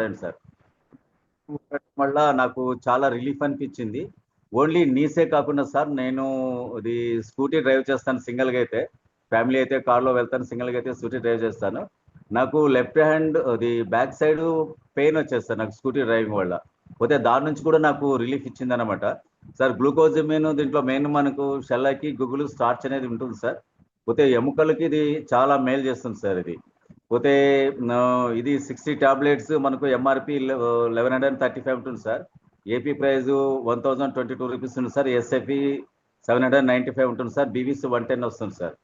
Sir మళ్ళా నాకు చాలా రిలీఫ్ అనిపించింది. ఓన్లీ నీసే కాకుండా సార్ నేను ఇది స్కూటీ డ్రైవ్ చేస్తాను సింగిల్గా అయితే. ఫ్యామిలీ అయితే కార్లో వెళ్తాను, సింగిల్గా అయితే స్కూటీ డ్రైవ్ చేస్తాను. నాకు లెఫ్ట్ హ్యాండ్ అది బ్యాక్ సైడ్ పెయిన్ వచ్చేస్తుంది నాకు స్కూటీ డ్రైవింగ్ వల్ల. పోతే దాని నుంచి కూడా నాకు రిలీఫ్ ఇచ్చింది అనమాట. సార్ గ్లూకోజమిన్ దీంట్లో మెయిన్ మనకు షెల్లకి గుగ్గులు స్టార్చ్ అనేది ఉంటుంది సార్. పోతే ఎముకలకి ఇది చాలా మేలు చేస్తుంది సార్ ఇది. పోతే ఇది 60 టాబ్లెట్స్ మనకు ఎంఆర్పి 1135 ఉంటుంది సార్. ఏపీ ప్రైజ్ 1022 రూపీస్ ఉంది సార్. ఎస్ఎఫి 795 ఉంటుంది సార్. బీవీసీ 110 వస్తుంది సార్.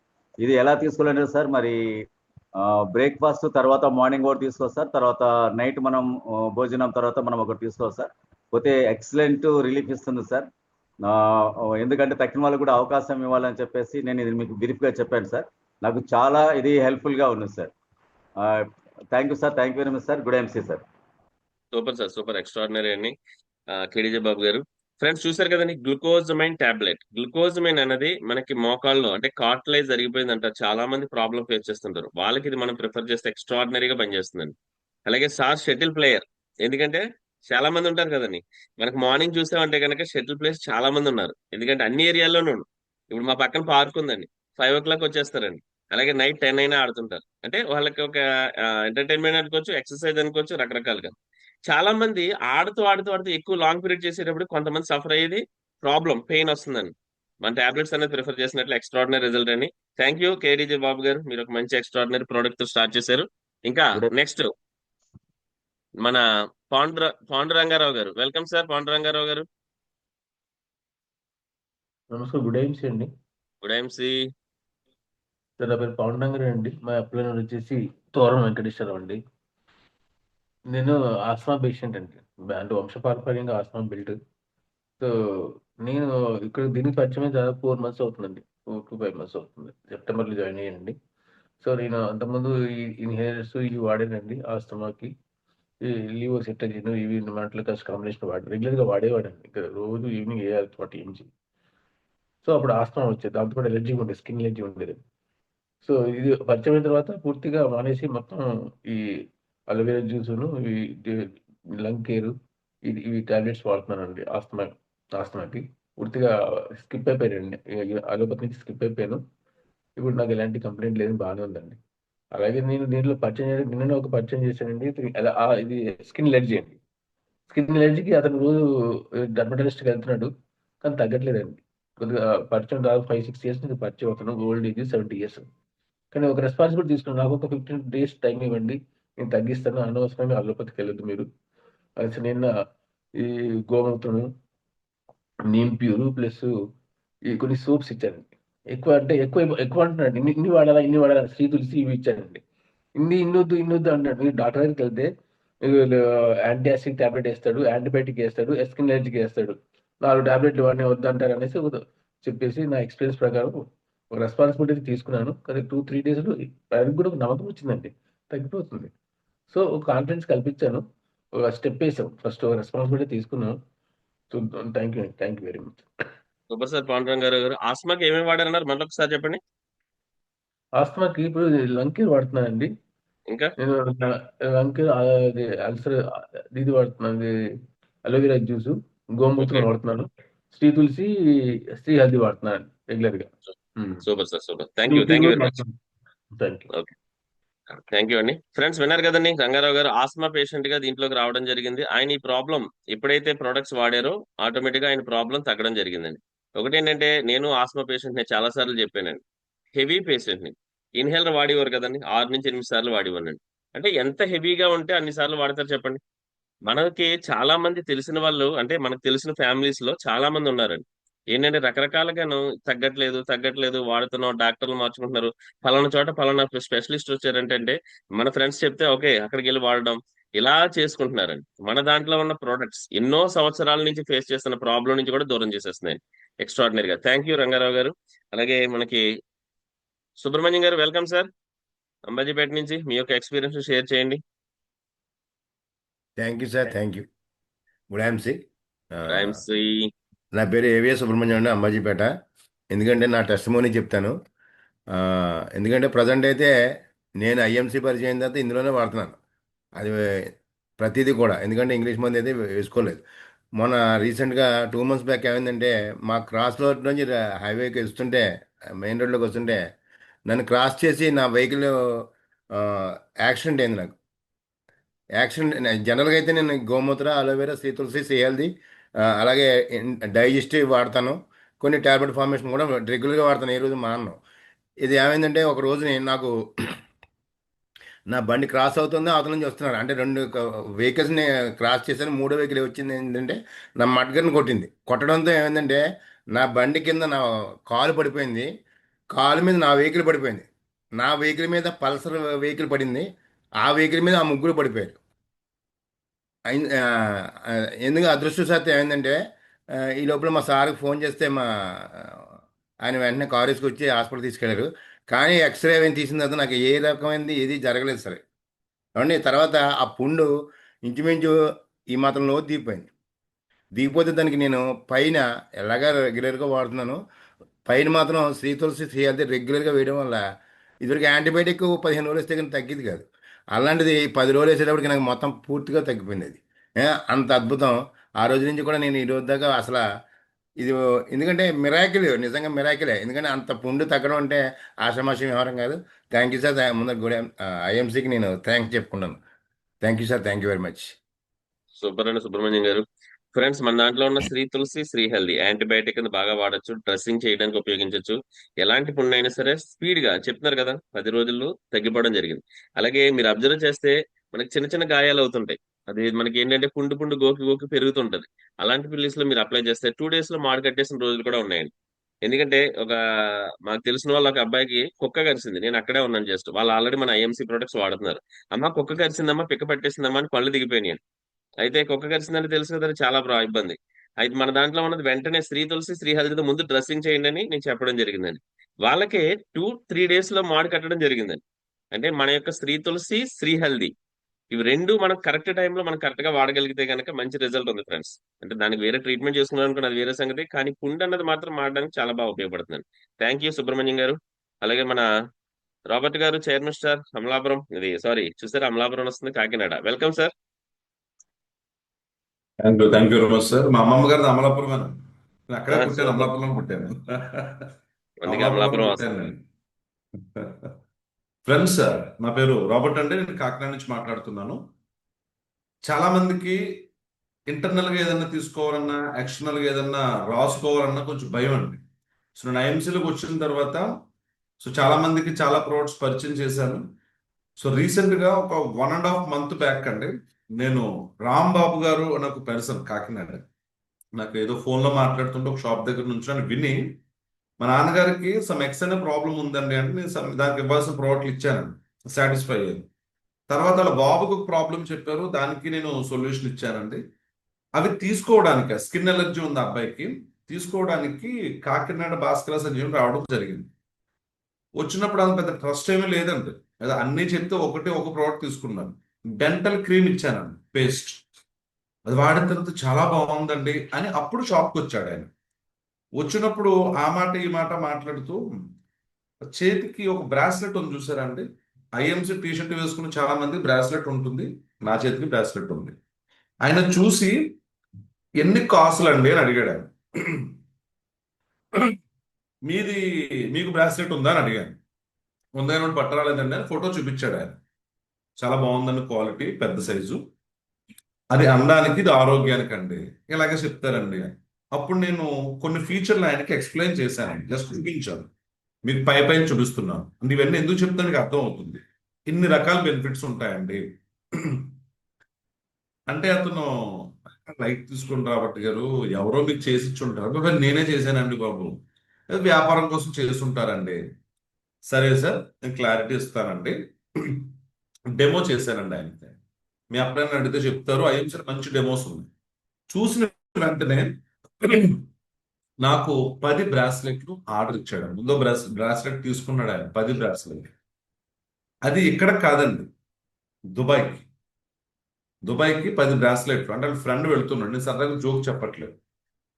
ఇది ఎలా తీసుకోవాలంటే సార్ మరి బ్రేక్ఫాస్ట్ తర్వాత మార్నింగ్ ఒకటి తీసుకోవాలి సార్, తర్వాత నైట్ మనం భోజనం తర్వాత మనం ఒకటి తీసుకోవాలి సార్. పోతే ఎక్సలెంట్ రిలీఫ్ ఇస్తుంది సార్. ఎందుకంటే తక్కిన వాళ్ళకు కూడా అవకాశం ఇవ్వాలని చెప్పేసి నేను ఇది మీకు బ్రీఫ్గా చెప్పాను సార్. నాకు చాలా ఇది హెల్ప్ఫుల్గా ఉంది sir. Thank you sir, thank you very much sir. Good MC sir. Super sir, super extraordinary అండి కేడీజే బాబు గారు. ఫ్రెండ్స్ చూసారు కదండి, గ్లూకోజమైన్ టాబ్లెట్. గ్లూకోజమైన్ అనేది మనకి మోకాల్లో అంటే కార్టిలైజ్ జరిగిపోయిందంట, చాలా మంది ప్రాబ్లం ఫేస్ చేస్తుంటారు. వాళ్ళకి ఇది మనం ప్రిఫర్ చేస్తే ఎక్స్ట్రాడినరీగా పనిచేస్తుందండి. అలాగే సార్ షటిల్ ప్లేయర్, ఎందుకంటే చాలా మంది ఉంటారు కదండి. మనకు మార్నింగ్ చూసామంటే కనుక షటిల్ ప్లేయర్స్ చాలా మంది ఉన్నారు, ఎందుకంటే అన్ని ఏరియాల్లోనూ. ఇప్పుడు మా పక్కన పార్క్ ఉందండి, 5 o'clock వచ్చేస్తారండి. అలాగే నైట్ 10 అయినా ఆడుతుంటారు. అంటే వాళ్ళకి ఒక ఎంటర్టైన్మెంట్ అనుకోవచ్చు, ఎక్సర్సైజ్ అనుకోవచ్చు, రకరకాలుగా. చాలా మంది ఆడుతూ ఆడుతూ ఆడుతూ ఎక్కువ లాంగ్ పీరియడ్ చేసేటప్పుడు కొంతమంది సఫర్ అయ్యేది ప్రాబ్లం, పెయిన్ వస్తుందని. మన టాబ్లెట్స్ అనేది ప్రిఫర్ చేసినట్లు ఎక్స్ట్రాడినరీ రిజల్ట్ అని. థ్యాంక్ యూ కేడీజే బాబు గారు, మీరు ఒక మంచి ఎక్స్ట్రాడినరీ ప్రోడక్ట్ తో స్టార్ట్ చేశారు. ఇంకా నెక్స్ట్ మన పాండురంగారావు గారు. వెల్కమ్ సార్ పాండురంగారావు గారు. నమస్కారం, గుడ్ ఈవినింగ్ అండి. గుడ్ ఎంసీ సార్ నా పేరు పవన్ రంగారావు అండి. మా అప్లైనర్ వచ్చేసి తోరం వెంకటేశ్వరరావు అండి. నేను ఆస్మా పేషెంట్ అండి, అంటే వంశపారంపర్యంగా ఆస్మా బిల్ట్. సో నేను ఇక్కడ దీనికి పరిచయం దాదాపు 4 months అవుతుందండి, 4 to 5 months అవుతుంది. సెప్టెంబర్లో జాయిన్ అయ్యానండి. సో నేను అంతకుముందు ఈ ఇన్హేలర్స్ ఇవి వాడానండి ఆస్తమాకి. ఈ లీవోసిట్రజిన్ ఇవి మాటలు కాస్త కాంబినేషన్ రెగ్యులర్గా వాడేవాడండి. ఇక్కడ రోజు ఈవినింగ్ వేయాలి 40 mg. సో అప్పుడు ఆస్తమా వచ్చేది, దాంతో కూడా ఎలర్జీ ఉండేది, స్కిన్ ఎలర్జీ ఉండేది. సో ఇది పరిచయం అయిన తర్వాత పూర్తిగా మానేసి మొత్తం ఈ అలోవెరా జ్యూసును ఈ లంగ్ కేర్ ఇవి టాబ్లెట్స్ వాడుతున్నానండి. ఆస్తమాకి పూర్తిగా స్కిప్ అయిపోయానండి, అలోపతి నుంచి స్కిప్ అయిపోయాను. ఇప్పుడు నాకు ఎలాంటి కంప్లైంట్ లేదు, బాగానే ఉందండి. అలాగే నేను దీంట్లో నిన్న ఒక పరిచయం చేశానండి. ఇది స్కిన్ ఎలర్జీ అండి. స్కిన్ ఎలర్జీకి అతను రోజు డర్మటాలజిస్ట్కి వెళ్తున్నాడు, కానీ తగ్గట్లేదండి. కొద్దిగా పరిచయం దాదాపు 5-6 years నుంచి పరిచయం అవుతున్నాను. Old age 70 years. కానీ ఒక రెస్పాన్సిబిలిటీ తీసుకున్నాను, నాకు ఒక 15 days టైం ఇవ్వండి, నేను తగ్గిస్తాను, అనవసరంగా అల్లోపతికి వెళ్ళొద్దు మీరు అనేసి నిన్న ఈ గోమూత్రము, నీమ్ ప్యూరు ప్లస్ ఈ కొన్ని సోప్స్ ఇచ్చారండి. ఎక్కువ అంటే ఎక్కువ అంటున్నాడు, ఇన్ని వాడాలా శ్రీ తులసి ఇవి ఇచ్చారండి. ఇన్నొద్దు అంటున్నాడు. మీరు డాక్టర్ దగ్గరికి వెళ్తే యాంటీ యాసిడ్ టాబ్లెట్ వేస్తాడు, యాంటీబయాటిక్ వేస్తాడు, స్కిన్ ఎలర్జీకి వేస్తాడు, 4 టాబ్లెట్లు వాడిని వద్దంటారు అనేసి చెప్పేసి నా ఎక్స్పీరియన్స్ ప్రకారం ఒక రెస్పాన్సిబిలిటీ తీసుకున్నాను. కానీ 2-3 daysలో ఆయనకు కూడా ఒక నమ్మకం వచ్చిందండి, తగ్గిపోతుంది. సో ఒక కాన్ఫిడెన్స్ కల్పించాను, ఒక స్టెప్ వేసాం, ఫస్ట్ ఒక రెస్పాన్సిబిలిటీ తీసుకున్నాను. So thank you very much. Super sir Panduranga Rao గారు. ఆస్మాకి ఏమేమి వాడారన్నారు మళ్ళీ ఒకసారి చెప్పండి. ఆస్తమాకి ఇప్పుడు లంగ్ కేర్ వాడుతున్నానండి. ఇంకా నేను లంగ్ కేర్ అల్సర్ ఇది వాడుతున్నాను, అలోవెరా జ్యూస్, గోమూత్రం వాడుతున్నాను, శ్రీ తులసి, శ్రీ హల్దీ వాడుతున్నాను రెగ్యులర్ గా. Super sir, super. Thank you very much. Thank you. Okay, thank you అండి. ఫ్రెండ్స్ విన్నారు కదండి, రంగారావు గారు ఆస్మా పేషెంట్ గా దీంట్లోకి రావడం జరిగింది. ఆయన ఈ ప్రాబ్లం ఎప్పుడైతే ప్రొడక్ట్స్ వాడారో ఆటోమేటిక్ గా ఆయన ప్రాబ్లం తగ్గడం జరిగిందండి. ఒకటి ఏంటంటే, నేను ఆస్మా పేషెంట్ ని చాలా సార్లు చెప్పానండి, హెవీ పేషెంట్ ని. ఇన్హేలర్ వాడేవారు కదండి, 6 నుంచి 8 సార్లు వాడేవాడినండి. అంటే ఎంత హెవీగా ఉంటే అన్ని సార్లు వాడతారు చెప్పండి. మనకి చాలా మంది తెలిసిన వాళ్ళు, అంటే మనకు తెలిసిన ఫ్యామిలీస్ లో చాలా మంది ఉన్నారండి. ఏంటంటే రకరకాలుగాను తగ్గట్లేదు తగ్గట్లేదు వాడుతున్నాం, డాక్టర్లు మార్చుకుంటున్నారు. పలానా చోట పలానా స్పెషలిస్ట్ వచ్చారంటే మన ఫ్రెండ్స్ చెప్తే ఓకే అక్కడికి వెళ్ళి వాడడం, ఇలా చేసుకుంటున్నారండి. మన దాంట్లో ఉన్న ప్రోడక్ట్స్ ఎన్నో సంవత్సరాల నుంచి ఫేస్ చేస్తున్న ప్రాబ్లం నుంచి కూడా దూరం చేసేస్తున్నాయి ఎక్స్ట్రాడినరీగా. థ్యాంక్ యూ రంగారావు గారు. అలాగే మనకి సుబ్రహ్మణ్యం గారు, వెల్కమ్ సార్, అంబాజీపేట నుంచి మీ యొక్క ఎక్స్పీరియన్స్ షేర్ చేయండి. Thank you sir, thank you. Good MC. Rhymes నా పేరు ఏవిఎస్ సుబ్రహ్మణ్యం అండి, అంబాజీపేట. ఎందుకంటే నా టెస్టిమోనీ చెప్తాను. ఎందుకంటే ప్రజెంట్ అయితే నేను ఐఎంసీ పరిచయం అయిన తర్వాత ఇందులోనే వాడుతున్నాను. అది ప్రతిదీ కూడా. ఎందుకంటే ఇంగ్లీష్ మందు అయితే వేసుకోలేదు. మొన్న రీసెంట్గా 2 months బ్యాక్ ఏమైందంటే, మా క్రాస్లో నుంచి హైవేకి వస్తుంటే, మెయిన్ రోడ్లోకి వస్తుంటే, నన్ను క్రాస్ చేసి నా వెహికల్ యాక్సిడెంట్ అయింది నాకు. యాక్సిడెంట్ జనరల్గా అయితే నేను గోమూత్ర, అలోవెరా, శ్రీ తులసి, శ్రీ హెల్దీ, అలాగే డైజెస్టివ్ వాడతాను. కొన్ని టాబ్లెట్ ఫార్మేషన్ కూడా రెగ్యులర్గా వాడతాను, ఏ రోజు మానను. ఇది ఏమైందంటే ఒక రోజు నాకు నా బండి క్రాస్ అవుతుంది, అవతల నుంచి వస్తున్నారు. అంటే రెండు వెహికల్స్ని క్రాస్ చేశాను. మూడో వెహికల్ వచ్చింది ఏంటంటే నా మడ్గర్ని కొట్టింది. కొట్టడంతో ఏమైందంటే నా బండి కింద నా కాలు పడిపోయింది. కాలు మీద నా వెహికల్ పడిపోయింది. నా వెహికల్ మీద పల్సర్ వెహికల్ పడింది. ఆ వెహికల్ మీద ఆ ముగ్గురు పడిపోయారు. అయింది. ఎందుకు అదృష్టవశాత్తు ఏమైందంటే ఈ లోపల మా సార్కి ఫోన్ చేస్తే ఆయన వెంటనే కారు తీసుకొచ్చి హాస్పిటల్ తీసుకెళ్లారు. కానీ ఎక్స్రే ఏమైనా తీసిన తర్వాత నాకు ఏ రకమైనది ఏది జరగలేదు సరే. ఏమండి తర్వాత ఆ పుండు ఇంచుమించు ఈ మాత్రం లోతు దిగిపోయింది. దిగిపోతే దానికి నేను పైన ఎలాగా రెగ్యులర్గా వాడుతున్నాను. పైన మాత్రం శ్రీ తులసి, శ్రీ హెల్తీ రెగ్యులర్గా వేయడం వల్ల ఇదివరకు యాంటీబయాటిక్ 15 రోజులు వేస్తే కానీ తగ్గేది కాదు. అలాంటిది 10 రోజులు వేసేటప్పటికి నాకు మొత్తం పూర్తిగా తగ్గిపోయింది అది. ఏ, అంత అద్భుతం. ఆ రోజు నుంచి కూడా నేను ఈ రోజు దాకా అసలు ఇది ఎందుకంటే మిరాకిల్, నిజంగా మిరాకిలే. ఎందుకంటే అంత పుండు తగ్గడం అంటే ఆషామాషి వ్యవహారం కాదు. Thank you sir. ముందు కూడా ఐఎంసీకి నేను థ్యాంక్స్ చెప్పుకున్నాను. Thank you sir. Thank you very much. Super అండి సుబ్రహ్మణ్యం గారు. ఫ్రెండ్స్, మన దాంట్లో ఉన్న శ్రీ తులసి, శ్రీ హెల్దీ యాంటీబయాటిక్ కింద బాగా వాడొచ్చు, డ్రెస్సింగ్ చేయడానికి ఉపయోగించవచ్చు. ఎలాంటి పుండు అయినా సరే స్పీడ్ గా చెప్తున్నారు కదా 10 రోజుల్లో తగ్గిపోవడం జరిగింది. అలాగే మీరు అబ్జర్వ్ చేస్తే మనకి చిన్న చిన్న గాయాలు అవుతుంటాయి. అది మనకి ఏంటంటే పుండు పుండు గోకి గోకి పెరుగుతుంటది. అలాంటి ప్లేస్ లో మీరు అప్లై చేస్తే 2 days లో మాడు కట్టేసిన రోజులు కూడా ఉన్నాయండి. ఎందుకంటే మాకు తెలిసిన వాళ్ళ ఒక అబ్బాయికి కుక్క కరిసింది. నేను అక్కడే ఉన్నాను జస్ట్. వాళ్ళు ఆల్రెడీ మన ఐఎంసీ ప్రొడక్ట్స్ వాడుతున్నారు. అమ్మ కుక్క కరిసిందమ్మా, పిక్క పట్టేసిందమ్మా అని పళ్ళు దిగిపోయినాయి. అయితే కుక్క కరిచిందంటే తెలుసు కదా, చాలా ఇబ్బంది. అయితే మన దాంట్లో ఉన్నది వెంటనే శ్రీ తులసి, శ్రీ హల్దీతో ముందు డ్రెస్సింగ్ చేయండి అని నేను చెప్పడం జరిగిందండి. వాళ్ళకే 2-3 days లో మాడు కట్టడం జరిగిందండి. అంటే మన యొక్క శ్రీ తులసి, శ్రీ హల్దీ ఇవి రెండు మనం కరెక్ట్ టైంలో మనం కరెక్ట్ గా వాడగలిగితే కనుక మంచి రిజల్ట్ ఉంది ఫ్రెండ్స్. అంటే దానికి వేరే ట్రీట్మెంట్ చేసుకున్నాం అనుకున్న అది వేరే సంగతి, కానీ పుండు అన్నది మాత్రం మారడానికి చాలా బాగా ఉపయోగపడుతుంది. థ్యాంక్ యూ సుబ్రహ్మణ్యం గారు. అలాగే మన రాబర్ట్ గారు, చైర్మన్ స్టార్ అమలాపురం, ఇది సారీ చూసారా, అమలాపురం వస్తుంది, Kakinada. Welcome sir. Thank you very much sir. మా అమ్మమ్మ గారిది అమలాపురం. నేను అక్కడే పుట్టాను, సూపర్. అమలాపురంలో పుట్టాను. అందుకే అమలాపురంలో అమలాపురం పుట్టాను వస్తుంది. నేను. ఫ్రెండ్స్, నా పేరు రాబర్ట్ అండి. నేను కాకినాడ నుంచి మాట్లాడుతున్నాను. చాలా మందికి ఇంటర్నల్ గా ఏదైనా తీసుకోవాలన్నా, ఎక్స్టర్నల్ గా ఏదన్నా రాసుకోవాలన్నా కొంచెం భయం అండి. సో నేను ఐఎంసీలోకి వచ్చిన తర్వాత చాలా మందికి చాలా ప్రోడక్ట్స్ పరిచయం చేశాను. సో రీసెంట్ గా ఒక 1.5 month బ్యాక్ అండి, నేను రాంబాబు గారు అని ఒక పర్సన్ కాకినాడ, నాకు ఏదో ఫోన్లో మాట్లాడుతుంటే ఒక షాప్ దగ్గర నుంచి అని విని, మా నాన్నగారికి సమ్ ఎక్స్ అనే ప్రాబ్లం ఉందండి అంటే నేను దానికి ఇవ్వాల్సిన ప్రోడక్ట్లు ఇచ్చానండి. సాటిస్ఫై అయ్యాను. తర్వాత వాళ్ళ బాబుకు ఒక ప్రాబ్లం చెప్పారు, దానికి నేను సొల్యూషన్ ఇచ్చానండి. అవి తీసుకోవడానికి, స్కిన్ ఎలర్జీ ఉంది ఆ అబ్బాయికి, తీసుకోవడానికి కాకినాడ భాస్కర సంజీవన్ రావడం జరిగింది. వచ్చినప్పుడు అంత పెద్ద ట్రస్ట్ ఏమీ లేదండి. అదే అన్నీ చెప్తే ఒక ప్రోడక్ట్ తీసుకున్నాను. డెంటల్ క్రీమ్ ఇచ్చానండి, పేస్ట్. అది వాడిన తర్వాత చాలా బాగుందండి అని అప్పుడు షాప్కి వచ్చాడు ఆయన. వచ్చినప్పుడు ఆ మాట ఈ మాట మాట్లాడుతూ, చేతికి ఒక బ్రాస్లెట్ ఉంది చూసారా అండి, ఐఎంసీ టీషర్ట్ వేసుకుని చాలా మంది బ్రాస్లెట్ ఉంటుంది, నా చేతికి బ్రాస్లెట్ ఉంది. ఆయన చూసి ఎన్ని కాసులు అండి అని అడిగాడు ఆయన. మీకు బ్రాస్లెట్ ఉందా అని అడిగాను. ఉందని పట్టరాలేదండి అని ఫోటో చూపించాడు ఆయన. చాలా బాగుందండి, క్వాలిటీ, పెద్ద సైజు, అది అందానికి ఇది ఆరోగ్యానికి అండి, ఇలాగే చెప్తారండి. అప్పుడు నేను కొన్ని ఫీచర్లు ఆయనకి ఎక్స్ప్లెయిన్ చేశానండి, జస్ట్ చూపించాను, మీకు పైన చూపిస్తున్నాను. అంటే ఇవన్నీ ఎందుకు చెప్తాను మీకు అర్థం అవుతుంది. ఇన్ని రకాల బెనిఫిట్స్ ఉంటాయండి అంటే అతను లైట్ తీసుకుని, రాబట్టి గారు ఎవరో మీకు చేసి ఇచ్చుంటారు, నేనే చేశానండి బాబు, వ్యాపారం కోసం చేస్తుంటారండి. సరే సార్, నేను క్లారిటీ ఇస్తానండి. డెమో చేశానండి ఆయనకి. మీ అప్పుడైనా అడిగితే చెప్తారు, ఐఎంసీ మంచి డెమోస్ ఉన్నాయి. చూసిన వెంటనే నాకు 10 బ్రాస్లెట్లు ఆర్డర్ ఇచ్చాడు. ముందో బ్రాస్లెట్ తీసుకున్నాడు ఆయన, 10 బ్రాస్లెట్. అది ఇక్కడ కాదండి, దుబాయ్కి 10 బ్రాస్లెట్లు. అంటే ఫ్రెండ్ వెళ్తున్నాడు, నేను సరదాగా జోక్ చెప్పట్లేదు.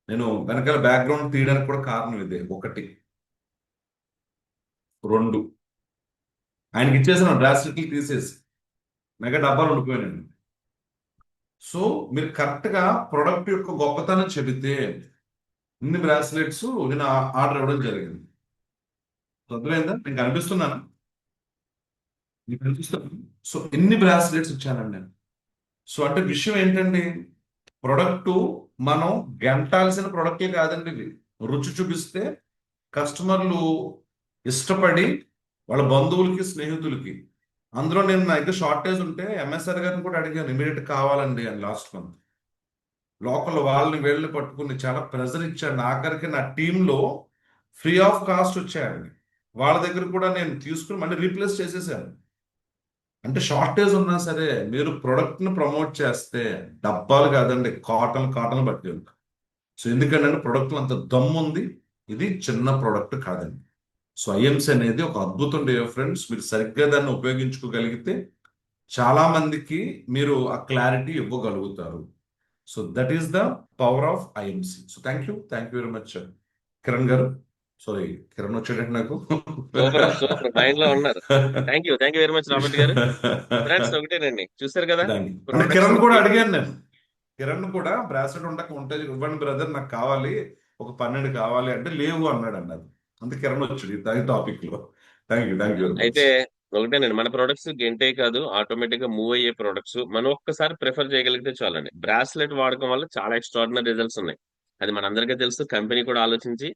నేను వెనకాల బ్యాక్గ్రౌండ్ తీయడానికి కూడా కారణం ఇదే. 1, 2 ఆయనకి ఇచ్చేసాను బ్రాస్లెట్లు తీసేసి, మెగా డబ్బాలు ఉండిపోయానండి. సో మీరు కరెక్ట్ గా ప్రొడక్ట్ యొక్క గొప్పతనం చెబితే ఇన్ని బ్రాస్లెట్స్ నేను ఆర్డర్ ఇవ్వడం జరిగింది. అర్థమైందా? నేను కనిపిస్తున్నాను, మీకు కనిపిస్తున్నాను. సో ఎన్ని బ్రాస్లెట్స్ ఇచ్చానండి నేను. సో అంటే విషయం ఏంటండి, ప్రొడక్ట్ మనం గంటాల్సిన ప్రొడక్టే కాదండి ఇది. రుచి చూపిస్తే కస్టమర్లు ఇష్టపడి వాళ్ళ బంధువులకి స్నేహితులకి, అందులో నేను నా దగ్గర షార్టేజ్ ఉంటే ఎంఎస్ఆర్ గారిని కూడా అడిగాను, ఇమీడియట్ కావాలండి అని. లాస్ట్ మంత్ లోకల్ వాళ్ళని వీళ్ళని పట్టుకుని చాలా ప్రెజర్ ఇచ్చాను. ఆఖరికి నా టీంలో ఫ్రీ ఆఫ్ కాస్ట్ వచ్చాయండి. వాళ్ళ దగ్గర కూడా నేను తీసుకుని మళ్ళీ రీప్లేస్ చేసేసాను. అంటే షార్టేజ్ ఉన్నా సరే మీరు ప్రొడక్ట్ని ప్రమోట్ చేస్తే డబ్బాలు కాదండి, కాటన్ బట్టి ఉంటాయి. సో ఎందుకంటే ప్రొడక్ట్లో అంత దమ్ము ఉంది, ఇది చిన్న ప్రొడక్ట్ కాదండి. సో ఐఎంసీ అనేది ఒక అద్భుతం డియర్ ఫ్రెండ్స్. మీరు సరిగ్గా దాన్ని ఉపయోగించుకోగలిగితే చాలా మందికి మీరు ఆ క్లారిటీ ఇవ్వగలుగుతారు. So that is the power of IMC. So thank you very much Kiran గారు. సారీ, కిరణ్ వచ్చేటట్టు నాకు. సూపర్ మైండ్ లో ఉన్నారు. Thank you very much Robert గారు. ఫ్రెండ్స్ ఒకటేనండి, చూసారు కదా అంటే కిరణ్ కూడా అడిగాను నేను, కిరణ్ కూడా బ్రాస్లెట్ ఉంటే ఇవ్వండి బ్రదర్ నాకు కావాలి, ఒక 12 కావాలి అంటే లేవు అన్నాడు. అందుకే కిరణ్ వచ్చాడు ఈ టాపిక్ లో. Thank you very much. అయితే ఒకటేనండి, మన ప్రొడక్ట్స్ గంటే కాదు, ఆటోమేటిక్ గా మూవ్ అయ్యే ప్రొడక్ట్స్ మనం ఒక్కసారి ప్రిఫర్ చేయగలిగితే చాలండి. బ్రాస్లెట్ వాడకం వల్ల చాలా ఎక్స్ట్రాడినరీ రిజల్ట్స్ ఉన్నాయి. అది మనందరికీ తెలుసు. కంపెనీ కూడా ఆలోచించి